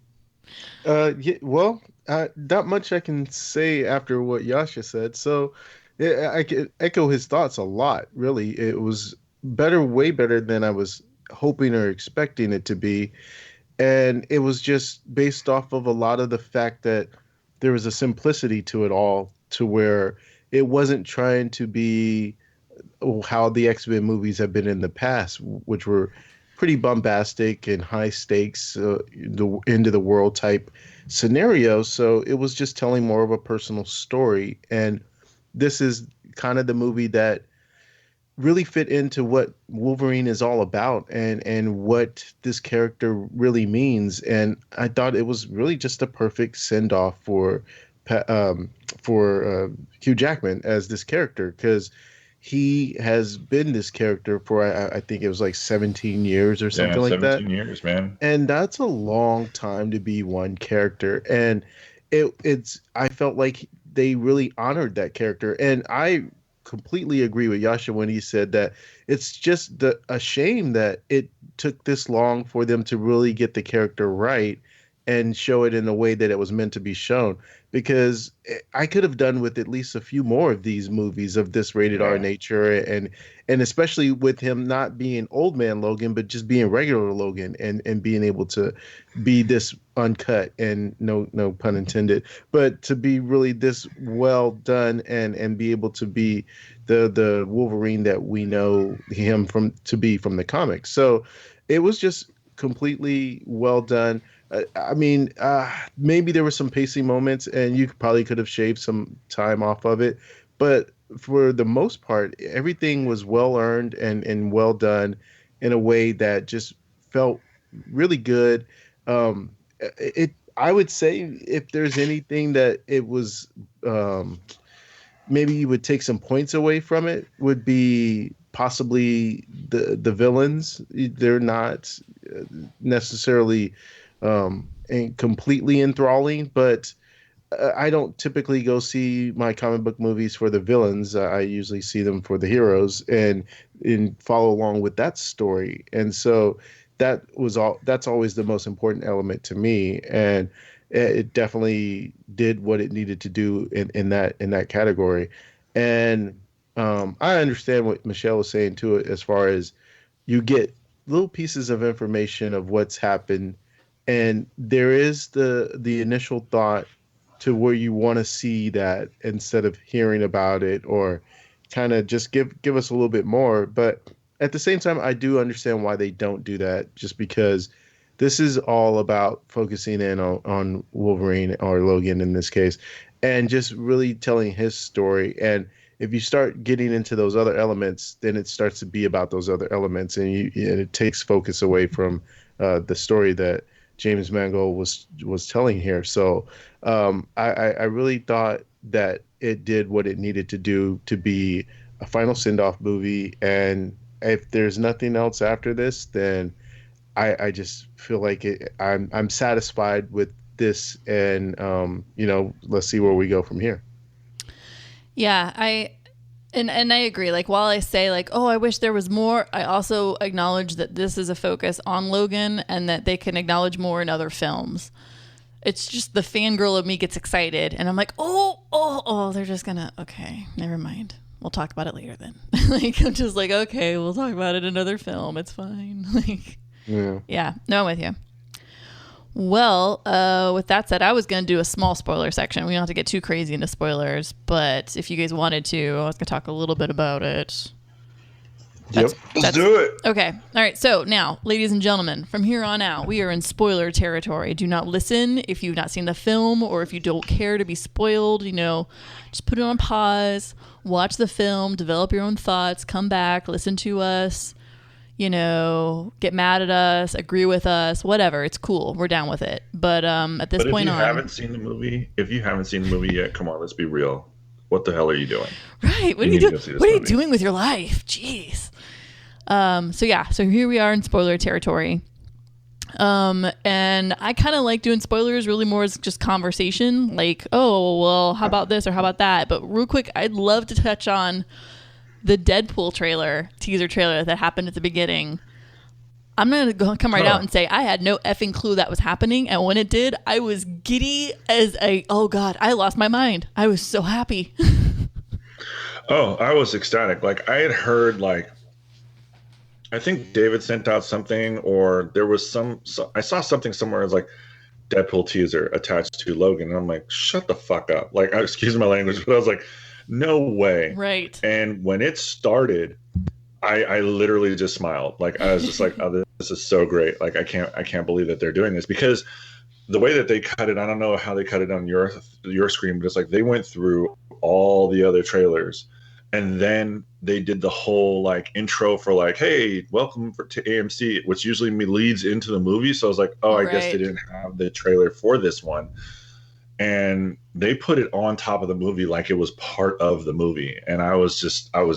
Yeah, well, not much I can say after what Yasha said. So I could echo his thoughts a lot, really. It was better, way better than I was hoping or expecting it to be. And it was just based off of a lot of the fact that there was a simplicity to it all, to where it wasn't trying to be how the X-Men movies have been in the past, which were pretty bombastic and high stakes, the end of the world type scenario. So it was just telling more of a personal story. And this is kind of the movie that really fit into what Wolverine is all about, and what this character really means. And I thought it was really just a perfect send off for Hugh Jackman as this character, because he has been this character for I think it was like 17 years or something like that. 17 years, man. And that's a long time to be one character. And I felt like they really honored that character. And I completely agree with Yasha when he said that it's just a shame that it took this long for them to really get the character right. and show it in the way that it was meant to be shown, because I could have done with at least a few more of these movies of this rated R nature, and especially with him not being old man Logan, but just being regular Logan, and being able to be this uncut, and no pun intended, but to be really this well done, and be able to be the Wolverine that we know him to be from the comics. So it was just completely well done. I mean, maybe there were some pacing moments, and you probably could have shaved some time off of it. But for the most part, everything was well earned and well done in a way that just felt really good. I would say, if there's anything that it was, maybe you would take some points away from it, would be possibly the villains. They're not necessarily and completely enthralling, but I don't typically go see my comic book movies for the villains. I usually see them for the heroes, and follow along with that story. And so that's always the most important element to me, and it definitely did what it needed to do in that category. And I understand what Michelle was saying too, as far as you get little pieces of information of what's happened, and there is the initial thought to where you want to see that instead of hearing about it, or kind of just give us a little bit more. But at the same time, I do understand why they don't do that, just because this is all about focusing in on Wolverine, or Logan in this case, and just really telling his story. And if you start getting into those other elements, then it starts to be about those other elements, and it takes focus away from the story that James Mangold was telling here. So I really thought that it did what it needed to do to be a final send-off movie. And if there's nothing else after this, then I just feel like I'm satisfied with this, and let's see where we go from here. Yeah, I agree. Like, while I say, like, oh, I wish there was more, I also acknowledge that this is a focus on Logan, and that they can acknowledge more in other films. It's just the fangirl of me gets excited, and I'm like, oh, they're just gonna, okay, never mind. We'll talk about it later then. Like, I'm just like, okay, we'll talk about it in another film. It's fine. Like, yeah, no, I'm with you. Well, with that said, I was going to do a small spoiler section. We don't have to get too crazy into spoilers, but if you guys wanted to, I was going to talk a little bit about it. Let's do it. Okay. All right. So now, ladies and gentlemen, from here on out, we are in spoiler territory. Do not listen if you've not seen the film, or if you don't care to be spoiled. Just put it on pause, watch the film, develop your own thoughts, come back, listen to us. Get mad at us, agree with us, whatever. It's cool. We're down with it. But at this point on, if you haven't seen the movie yet, come on, let's be real. What the hell are you doing? Right. What are you doing? What are you doing with your life? Jeez. So here we are in spoiler territory. And I kind of like doing spoilers really more as just conversation. Like, oh, well, how about this or how about that? But real quick, I'd love to touch on the Deadpool teaser trailer that happened at the beginning. I'm going to come right out and say I had no effing clue that was happening. And when it did, I was giddy as oh God, I lost my mind. I was so happy. Oh, I was ecstatic. Like, I had heard, I think David sent out something, or there was I saw something somewhere as Deadpool teaser attached to Logan. And I'm like, shut the fuck up. Like, excuse my language, but I was like, no way. Right. And when it started, I literally just smiled. Like, I was just like, oh, this is so great. Like, I can't believe that they're doing this, because the way that they cut it, I don't know how they cut it on your screen, but it's like they went through all the other trailers, and then they did the whole intro for hey, welcome to AMC, which usually leads into the movie. So I was like, oh, I guess they didn't have the trailer for this one. And they put it on top of the movie like it was part of the movie. And I was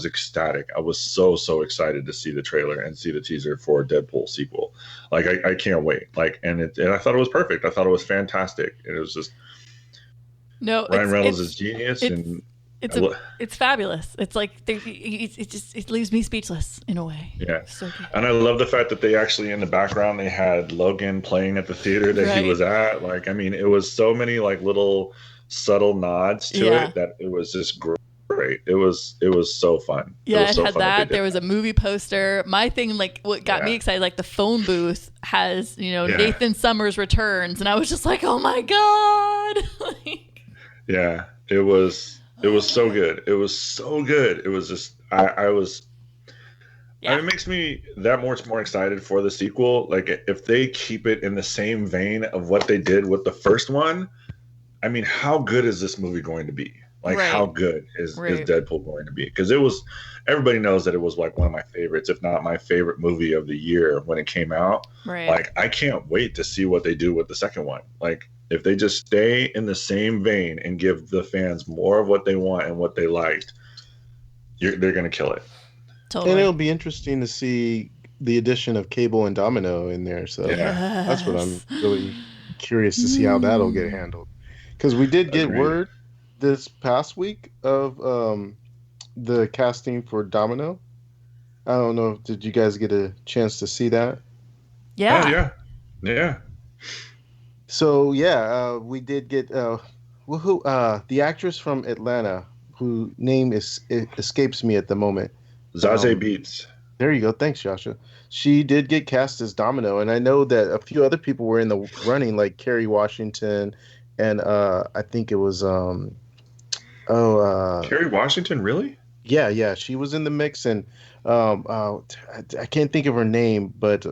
ecstatic. I was so excited to see the trailer and see the teaser for Deadpool sequel. I can't wait. And I thought it was perfect. I thought it was fantastic. And it was just, Ryan Reynolds is genius. It's fabulous. It's like it leaves me speechless in a way. Yeah. So good. And I love the fact that they actually in the background they had Logan playing at the theater that he was at. Like, I mean, it was so many like little subtle nods to it that it was just great. It was so fun. Yeah, it had that. There was a movie poster. My thing, like, what got me excited, like the phone booth has, Nathan Summers Returns, and I was just like, oh my god. Yeah, it was so good. It was so good. It was just it makes me that much more excited for the sequel. Like, if they keep it in the same vein of what they did with the first one, I mean, how good is this movie going to be? Like, how good is Deadpool going to be? Because everybody knows that it was like one of my favorites, if not my favorite movie of the year when it came out. Right. Like, I can't wait to see what they do with the second one. Like, if they just stay in the same vein and give the fans more of what they want and what they liked, they're going to kill it. Totally. And it'll be interesting to see the addition of Cable and Domino in there. So that's what I'm really curious to see how that'll get handled. Because we did get word this past week of the casting for Domino. I don't know. Did you guys get a chance to see that? Yeah. Oh, yeah. So we did get the actress from Atlanta, whose name escapes me at the moment. Zazie Beetz. There you go. Thanks, Joshua. She did get cast as Domino, and I know that a few other people were in the running, like Kerry Washington, and I think it was Kerry Washington, really? Yeah, she was in the mix, and I can't think of her name, but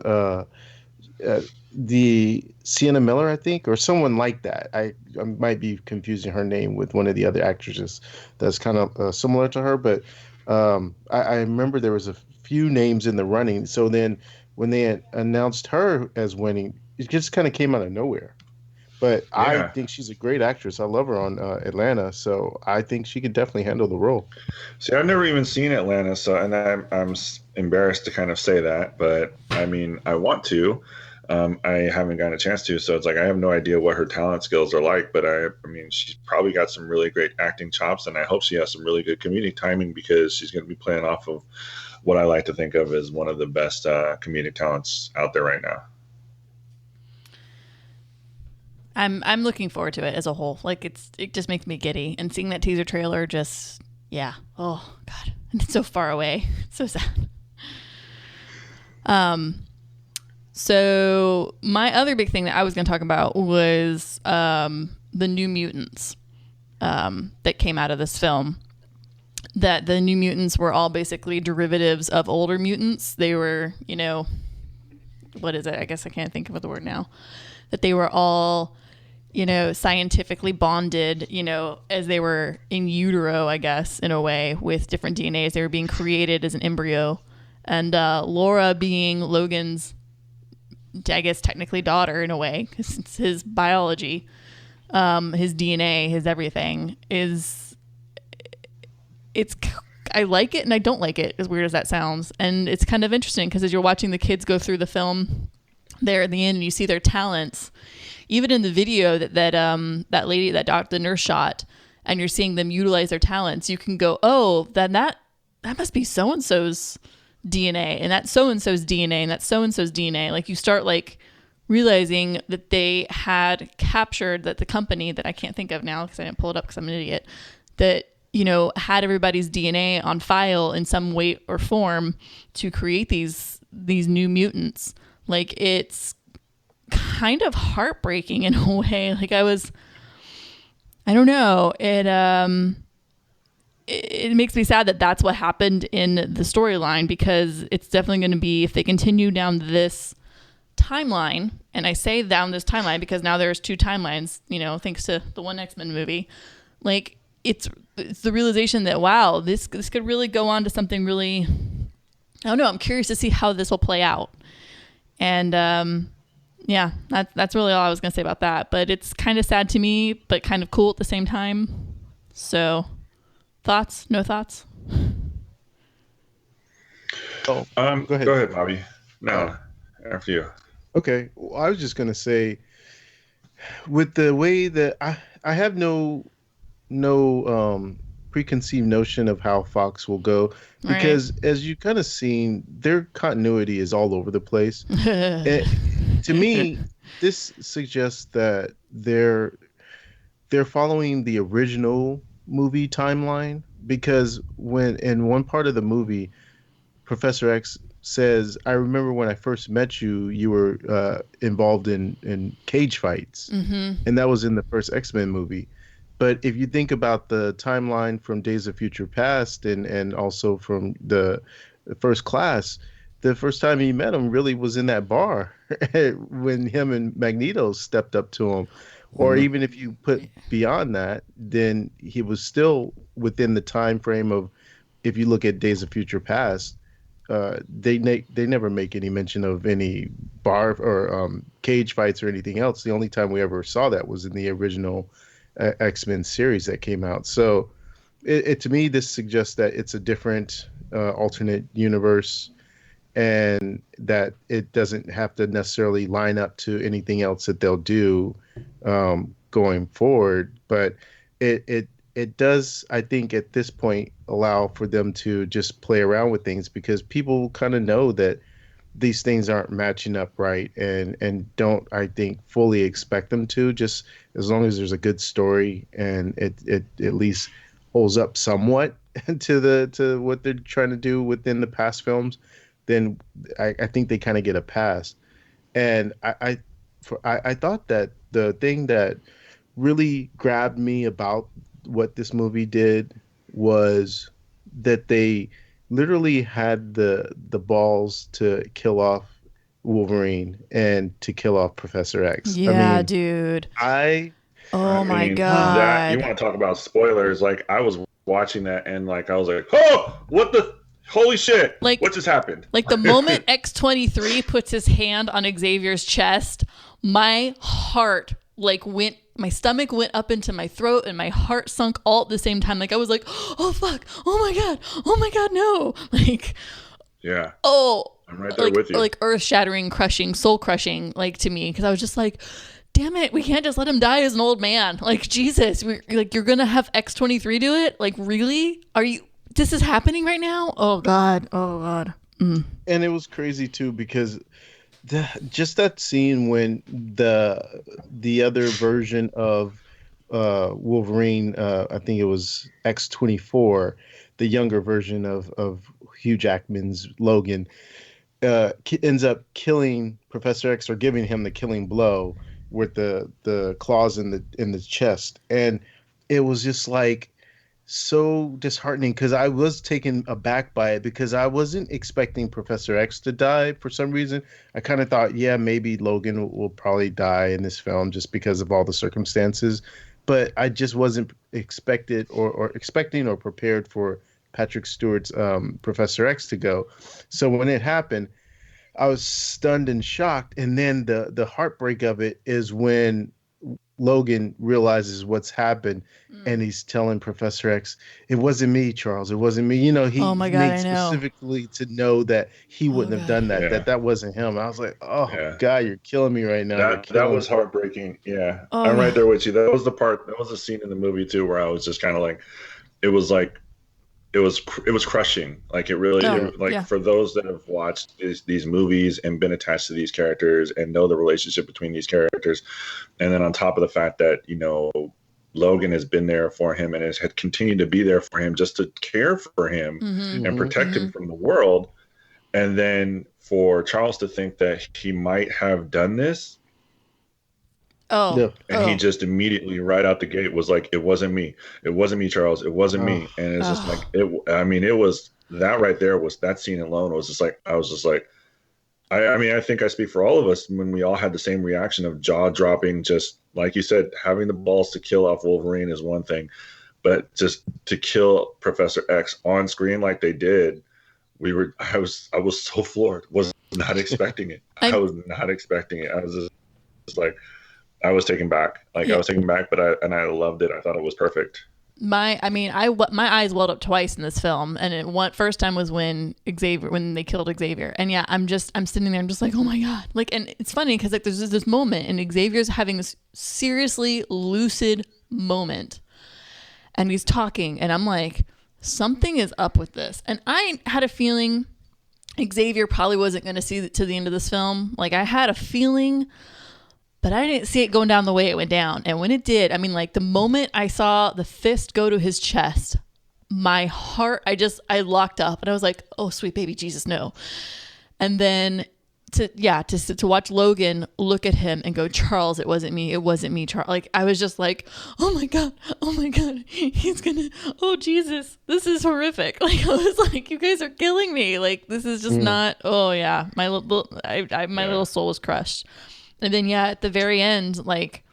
the Sienna Miller, I think, or someone like that. I might be confusing her name with one of the other actresses that's kind of similar to her, but I remember there was a few names in the running. So then when they announced her as winning, it just kind of came out of nowhere. But I think she's a great actress. I love her on Atlanta, so I think she could definitely handle the role. See, I've never even seen Atlanta, and I'm embarrassed to kind of say that, but I mean, I want to. I haven't gotten a chance to, so it's like I have no idea what her talent skills are like, but I mean, she's probably got some really great acting chops, and I hope she has some really good comedic timing because she's going to be playing off of what I like to think of as one of the best comedic talents out there right now. I'm looking forward to it as a whole. Like, it just makes me giddy, and seeing that teaser trailer oh god, and it's so far away. It's so sad. So my other big thing that I was going to talk about was the New Mutants that came out of this film. That the New Mutants were all basically derivatives of older mutants. They were, what is it? I guess I can't think of the word now. That they were all, scientifically bonded, as they were in utero, I guess, in a way, with different DNAs. They were being created as an embryo. And Laura being Logan's, I guess, technically daughter in a way, because it's his biology, his DNA, his everything I like it and I don't like it, as weird as that sounds. And it's kind of interesting because as you're watching the kids go through the film there at the end and you see their talents, even in the video that lady, the nurse shot, and you're seeing them utilize their talents, you can go, oh, then that must be so-and-so's DNA, and that's so-and-so's DNA, and that's so-and-so's DNA. Like, you start like realizing that they had captured that the company that I can't think of now because I didn't pull it up because I'm an idiot, that had everybody's DNA on file in some way or form to create these new mutants. Like, it's kind of heartbreaking in a way. Like, I don't know. It makes me sad that that's what happened in the storyline, because it's definitely going to be, if they continue down this timeline, and I say down this timeline because now there's two timelines, thanks to the one X-Men movie, like, it's the realization that, wow, this could really go on to something really, I don't know. I'm curious to see how this will play out. And that's really all I was going to say about that. But it's kind of sad to me, but kind of cool at the same time. So, thoughts? No thoughts? Oh, go ahead, Bobby. No, after you. Okay, well, I was just going to say, with the way that I have no preconceived notion of how Fox will go because as you kind of seen, their continuity is all over the place. To me, this suggests that they're following the original movie timeline because when in one part of the movie, Professor X says, "I remember when I first met you, you were involved in cage fights," and that was in the first X-Men movie. But if you think about the timeline from Days of Future Past and also from the First Class, the first time he met him really was in that bar when him and Magneto stepped up to him. Or even if you put beyond that, then he was still within the time frame of, if you look at Days of Future Past, they never make any mention of any bar or cage fights or anything else. The only time we ever saw that was in the original X-Men series that came out. So to me, this suggests that it's a different alternate universe and that it doesn't have to necessarily line up to anything else that they'll do going forward. But it does, I think, at this point, allow for them to just play around with things because people kind of know that these things aren't matching up right and don't, I think, fully expect them to, just as long as there's a good story and it at least holds up somewhat to what they're trying to do within the past films, then I think they kind of get a pass. And I thought that the thing that really grabbed me about what this movie did was that they literally had the balls to kill off Wolverine and to kill off Professor X. Yeah, dude. Oh my God. You want to talk about spoilers? Like, I was watching that and like I was like, oh, what the holy shit! Like, what just happened? Like the moment X-23 puts his hand on Xavier's chest, my heart my stomach went up into my throat and my heart sunk all at the same time. Like I was like, oh fuck, oh my god, no! Like, yeah, I'm right there with you. Like earth-shattering, crushing, soul-crushing, like to me, because I was just like, damn it, we can't just let him die as an old man. Like, Jesus, you're gonna have X-23 do it? Like, really? This is happening right now? Oh God. Mm. And it was crazy too because just that scene when the other version of Wolverine, I think it was X-24, the younger version of Hugh Jackman's Logan, ends up killing Professor X or giving him the killing blow with the claws in the chest, and it was just like so disheartening because I was taken aback by it because I wasn't expecting Professor X to die for some reason. I kind of thought, yeah, maybe Logan will probably die in this film just because of all the circumstances, but I just wasn't expecting or prepared for Patrick Stewart's Professor X to go. So when it happened, I was stunned and shocked, and then the heartbreak of it is when Logan realizes what's happened and he's telling Professor X, it wasn't me, Charles. It wasn't me. He made specifically to know that he wouldn't have done that, yeah. that wasn't him. I was like, God, you're killing me right now. That was heartbreaking. Yeah. I'm right there with you. That was the scene in the movie too, where I was just kind of like, it was crushing. Like it really, for those that have watched these movies and been attached to these characters and know the relationship between these characters. And then on top of the fact that, Logan has been there for him and has continued to be there for him just to care for him and protect him from the world. And then for Charles to think that he might have done this. He just immediately right out the gate was like, it wasn't me. It wasn't me, Charles. It wasn't me. And it's just like, it was that right there was that scene alone was just like, I was just like, I think I speak for all of us when we all had the same reaction of jaw dropping, just like you said, having the balls to kill off Wolverine is one thing, but just to kill Professor X on screen like they did, I was so floored. Was not expecting it. I was not expecting it. I was just like, I was taken back. I was taken back, but I loved it. I thought it was perfect. My eyes welled up twice in this film, and first time was when they killed Xavier, and I'm sitting there, I'm just like, oh my God, and it's funny because there's this moment, and Xavier's having this seriously lucid moment, and he's talking, and I'm like, something is up with this. And I had a feeling Xavier probably wasn't going to see to the end of this film. Like, I had a feeling, but I didn't see it going down the way it went down. And when it did, I mean, like, the moment I saw the fist go to his chest, my heart, I locked up, and I was like, oh, sweet baby Jesus, no. And then to watch Logan look at him and go, Charles, it wasn't me, Charles. Like, I was just like, oh my God, he's gonna, oh Jesus, this is horrific. Like, I was like, you guys are killing me. Like, this is just not, oh yeah, my little soul was crushed. And then, at the very end, like,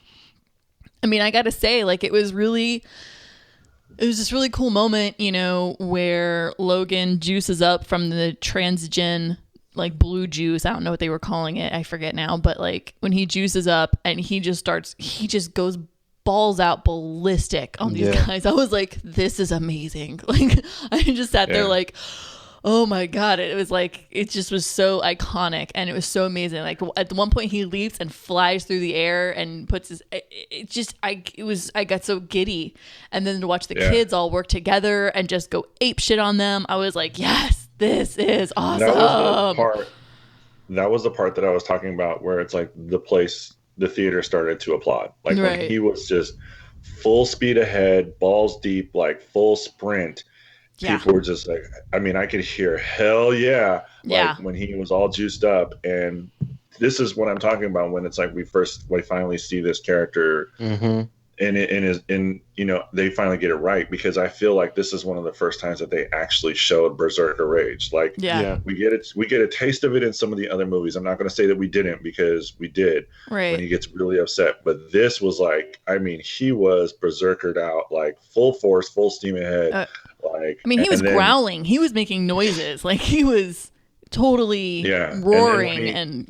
I mean, I gotta say, like, it was this really cool moment, where Logan juices up from the transgen, like, blue juice. I don't know what they were calling it. I forget now. But, like, when he juices up and he just goes balls out ballistic on these guys. I was like, this is amazing. Like, I just sat there like, oh my God. It was like, it just was so iconic and it was so amazing. Like, at one point he leaps and flies through the air and puts I got so giddy. And then to watch the kids all work together and just go ape shit on them, I was like, yes, this is awesome. That was the part that I was talking about, where it's like the theater started to applaud. Like, when he was just full speed ahead, balls deep, like full sprint. People were just like, I mean, I could hear hell yeah, like when he was all juiced up. And this is what I'm talking about, when it's like we finally see this character and they finally get it right, because I feel like this is one of the first times that they actually showed berserker rage. Like, we get a taste of it in some of the other movies. I'm not going to say that we didn't, because we did, when he gets really upset. But this was like, I mean, he was berserkered out, like full force, full steam ahead. Like, I mean, he was growling. He was making noises. Like, he was totally roaring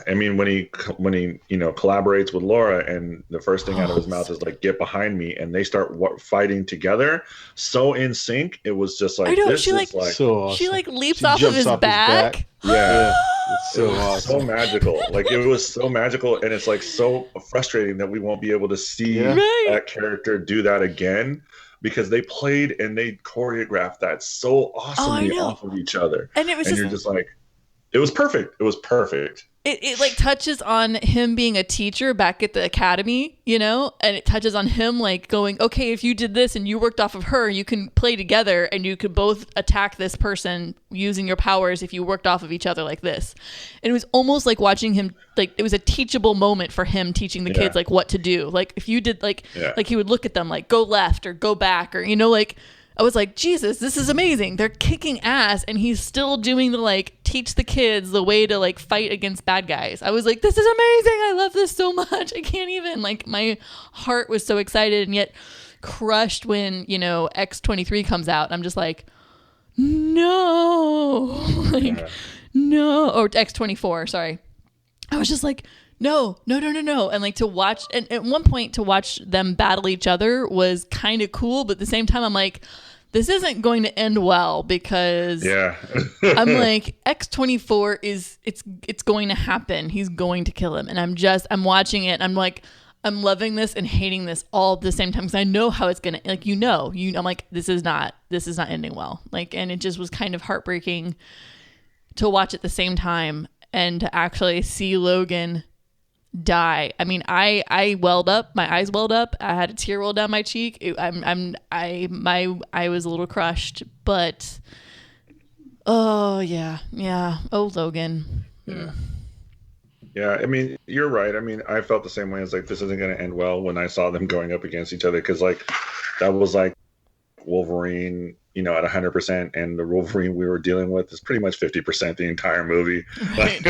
I mean, when he collaborates with Laura, and the first thing out of his mouth is like, "Get behind me," and they start fighting together, so in sync. It was just like, I know, this she is like so awesome. She like leaps off of his back. Yeah. It's so awesome. So magical. Like, it was so magical, and it's like so frustrating that we won't be able to see that character do that again, because they played and they choreographed that so awesomely off of each other. And you're just like, it was perfect. It was perfect. It like touches on him being a teacher back at the academy, and it touches on him like going, okay, if you did this and you worked off of her, you can play together and you could both attack this person using your powers if you worked off of each other like this. And it was almost like watching him, like, it was a teachable moment for him teaching the kids like what to do. Like, if you did like he would look at them like, go left or go back, or like, I was like, Jesus, this is amazing. They're kicking ass, and he's still doing the like teach the kids the way to like fight against bad guys. I was like, this is amazing. I love this so much. I can't even, like, my heart was so excited and yet crushed when, X-23 comes out. I'm just like, no, like, no, or X-24, sorry. I was just like, no. And like, to watch, and at one point to watch them battle each other was kind of cool. But at the same time, I'm like, this isn't going to end well, because I'm like, X-24 it's going to happen. He's going to kill him. And I'm watching it. I'm like, I'm loving this and hating this all at the same time, because I know how it's going to, like, I'm like, this is not ending well. Like, and it just was kind of heartbreaking to watch at the same time and to actually see Logan die. I mean, I welled up, my eyes welled up. I had a tear roll down my cheek. I was a little crushed, but oh Logan. Yeah, I mean, you're right. I mean, I felt the same way. As like, this isn't going to end well, when I saw them going up against each other, because like, that was like Wolverine, at 100%, and the Wolverine we were dealing with is pretty much 50% the entire movie. Right.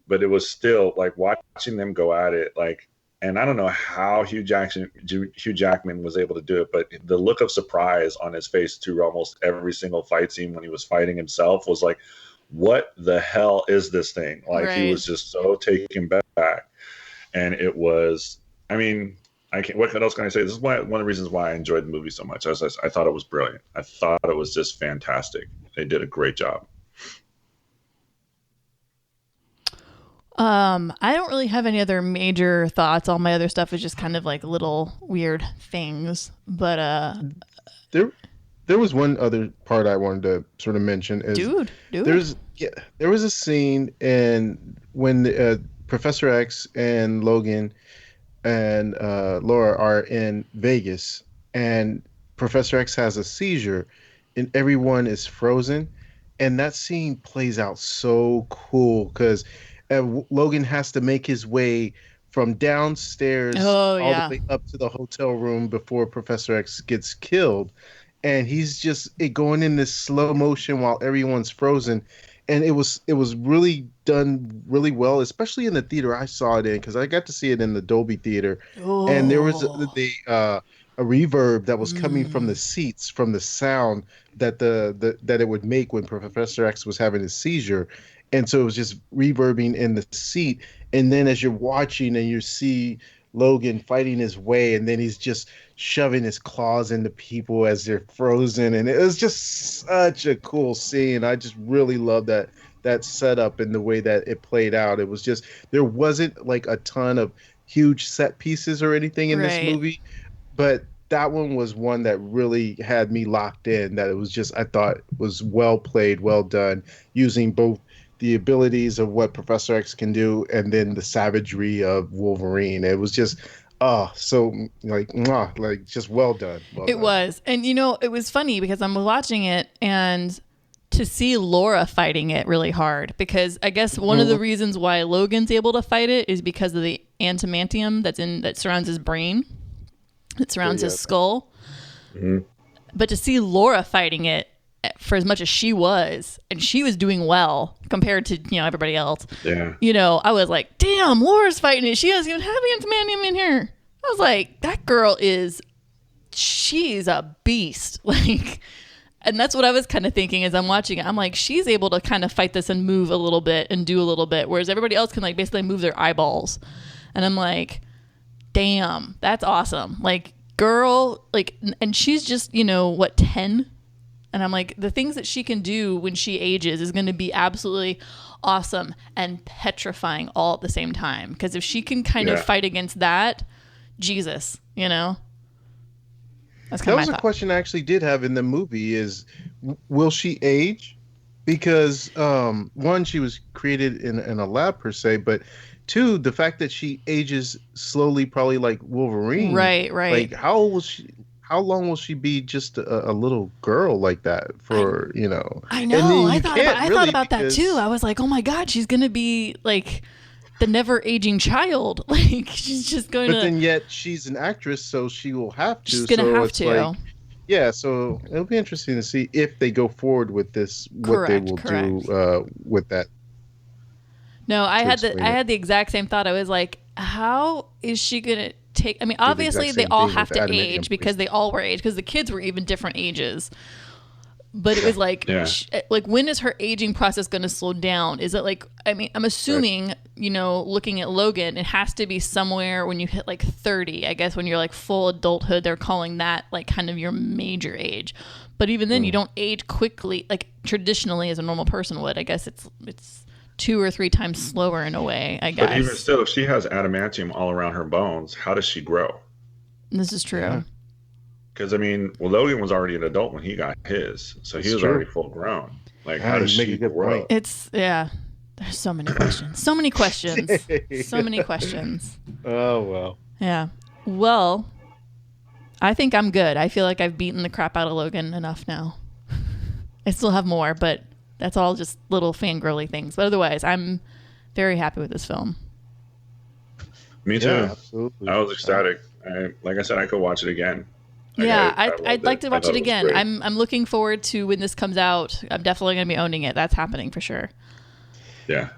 But it was still like watching them go at it, like, and I don't know how Hugh Jackman was able to do it, but the look of surprise on his face through almost every single fight scene when he was fighting himself was like, what the hell is this thing? Like, he was just so taken back. And it was, I mean, what else can I say? This is one of the reasons why I enjoyed the movie so much. I thought it was brilliant. I thought it was just fantastic. They did a great job. I don't really have any other major thoughts. All my other stuff is just kind of like little weird things. But there was one other part I wanted to sort of mention. Is dude. There was a scene when Professor X and Logan and Laura are in Vegas, and Professor X has a seizure, and everyone is frozen, and that scene plays out so cool because Logan has to make his way from downstairs all the way up to the hotel room before Professor X gets killed. And he's just going in this slow motion while everyone's frozen. And it was really done really well, especially in the theater I saw it in, because I got to see it in the Dolby Theater. Oh. And there was a reverb that was coming from the seats, from the sound that that it would make when Professor X was having a seizure. And so it was just reverbing in the seat. And then as you're watching and you see Logan fighting his way, and then he's just shoving his claws into people as they're frozen. And it was just such a cool scene. I just really love that setup and the way that it played out. It was just, there wasn't like a ton of huge set pieces or anything in this movie, but that one was one that really had me locked in, that it was just, I thought was well played, well done, using both the abilities of what Professor X can do and then the savagery of Wolverine. It was just so like just well done. It was. And it was funny because I'm watching it and to see Laura fighting it really hard, because I guess one of the reasons why Logan's able to fight it is because of the antimantium that surrounds his brain. It surrounds his skull. Mm-hmm. But to see Laura fighting it, for as much as she was, and she was doing well compared to everybody else. Yeah. I was like, damn, Laura's fighting it. She doesn't even have antimantium in here. I was like, that girl she's a beast. Like, and that's what I was kind of thinking as I'm watching it. I'm like, she's able to kind of fight this and move a little bit and do a little bit, whereas everybody else can like basically move their eyeballs. And I'm like, damn, that's awesome. Like, girl, like, and she's just 10. And I'm like, the things that she can do when she ages is going to be absolutely awesome and petrifying all at the same time. Because if she can kind of fight against that, Jesus, That's that was a question I actually did have in the movie is, will she age? Because one, she was created in a lab per se, but two, the fact that she ages slowly, probably like Wolverine. Right. Like, how old was she? How long will she be just a little girl like that for, I know. I thought about that too. I was like, oh my God, she's going to be like the never aging child. Like, she's just going to. But then yet she's an actress, so she will have to. She's going to have to. Like, yeah, so it'll be interesting to see if they go forward with this, what they will do with that. No, I had the exact same thought. I was like, how is she going to take, I mean, obviously they all have to age because they all were aged, because the kids were even different ages. But it was like, like, when is her aging process going to slow down? Is it like, I mean, I'm assuming, looking at Logan, it has to be somewhere when you hit like 30, I guess, when you're like full adulthood, they're calling that like kind of your major age. But even then you don't age quickly, like traditionally as a normal person would. I guess it's 2 or 3 times slower in a way, I guess. But even still, if she has adamantium all around her bones, how does she grow? This is true. Because, I mean, Logan was already an adult when he got his, so he was already full grown. Like, how does she grow? It's, there's so many questions. So many questions. So many questions. Oh, well. Yeah. Well, I think I'm good. I feel like I've beaten the crap out of Logan enough now. I still have more, but that's all just little fangirly things. But otherwise, I'm very happy with this film. Me too. Yeah, absolutely. I was ecstatic. Like I said, I could watch it again. Yeah, I'd like to watch it again. I'm looking forward to when this comes out. I'm definitely going to be owning it. That's happening for sure. Yeah.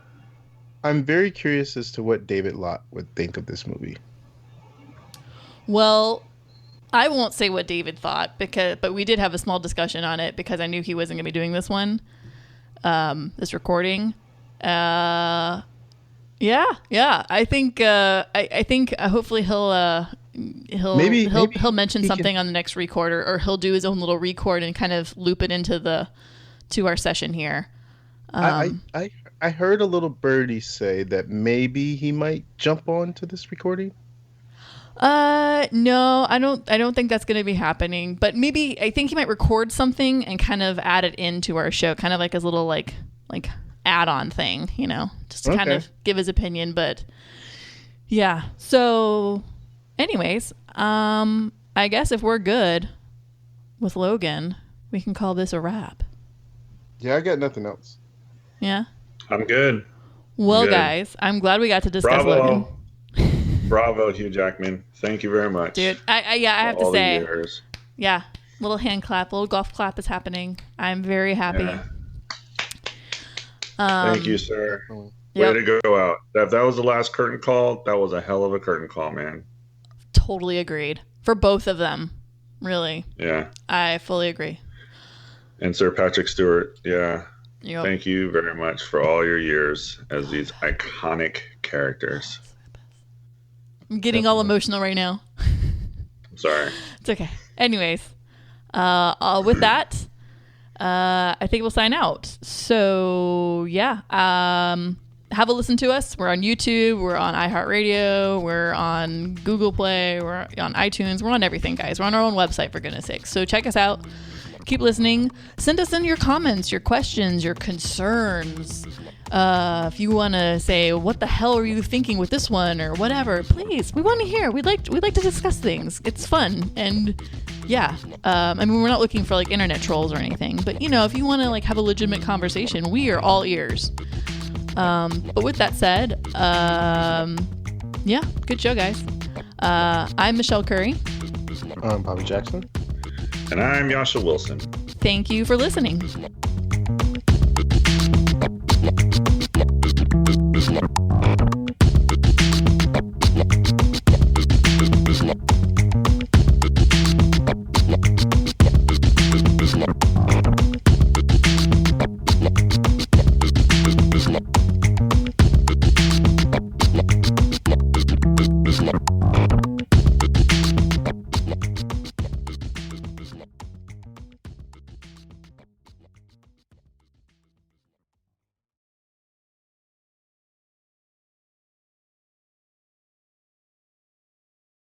I'm very curious as to what David Lott would think of this movie. Well, I won't say what David thought, but we did have a small discussion on it because I knew he wasn't going to be doing this one. This recording. I think hopefully he'll mention something on the next record, or he'll do his own little record and kind of loop it into our session here. I I heard a little birdie say that maybe he might jump on to this recording. No, I don't think that's going to be happening, but maybe I think he might record something and kind of add it into our show, kind of like his little like add-on thing, just to kind of give his opinion. But yeah. So anyways, I guess if we're good with Logan, we can call this a wrap. Yeah, I got nothing else. Yeah. I'm good. Well, guys, I'm glad we got to discuss Logan. Bravo, Hugh Jackman. Thank you very much. Dude, I have to say, yeah, little hand clap, little golf clap is happening. I'm very happy. Yeah. Thank you, sir. Yep. Way to go out. If that was the last curtain call, that was a hell of a curtain call, man. Totally agreed. For both of them, really. Yeah. I fully agree. And Sir Patrick Stewart, yeah. Yep. Thank you very much for all your years as these iconic characters. I'm getting all emotional right now. Sorry. It's okay. Anyways, with that, I think we'll sign out. So yeah, have a listen to us. We're on YouTube. We're on iHeartRadio. We're on Google Play. We're on iTunes. We're on everything, guys. We're on our own website, for goodness sakes. So check us out. Keep listening. Send us in your comments, your questions, your concerns. If you want to say, what the hell are you thinking with this one or whatever, please, we want to hear. We'd like to discuss things. It's fun. And yeah, I mean, we're not looking for like internet trolls or anything, but if you want to like have a legitimate conversation, we are all ears. But with that said, yeah, good show, guys. I'm Michelle Curry. I'm Bobby Jackson. And I'm Yasha Wilson. Thank you for listening.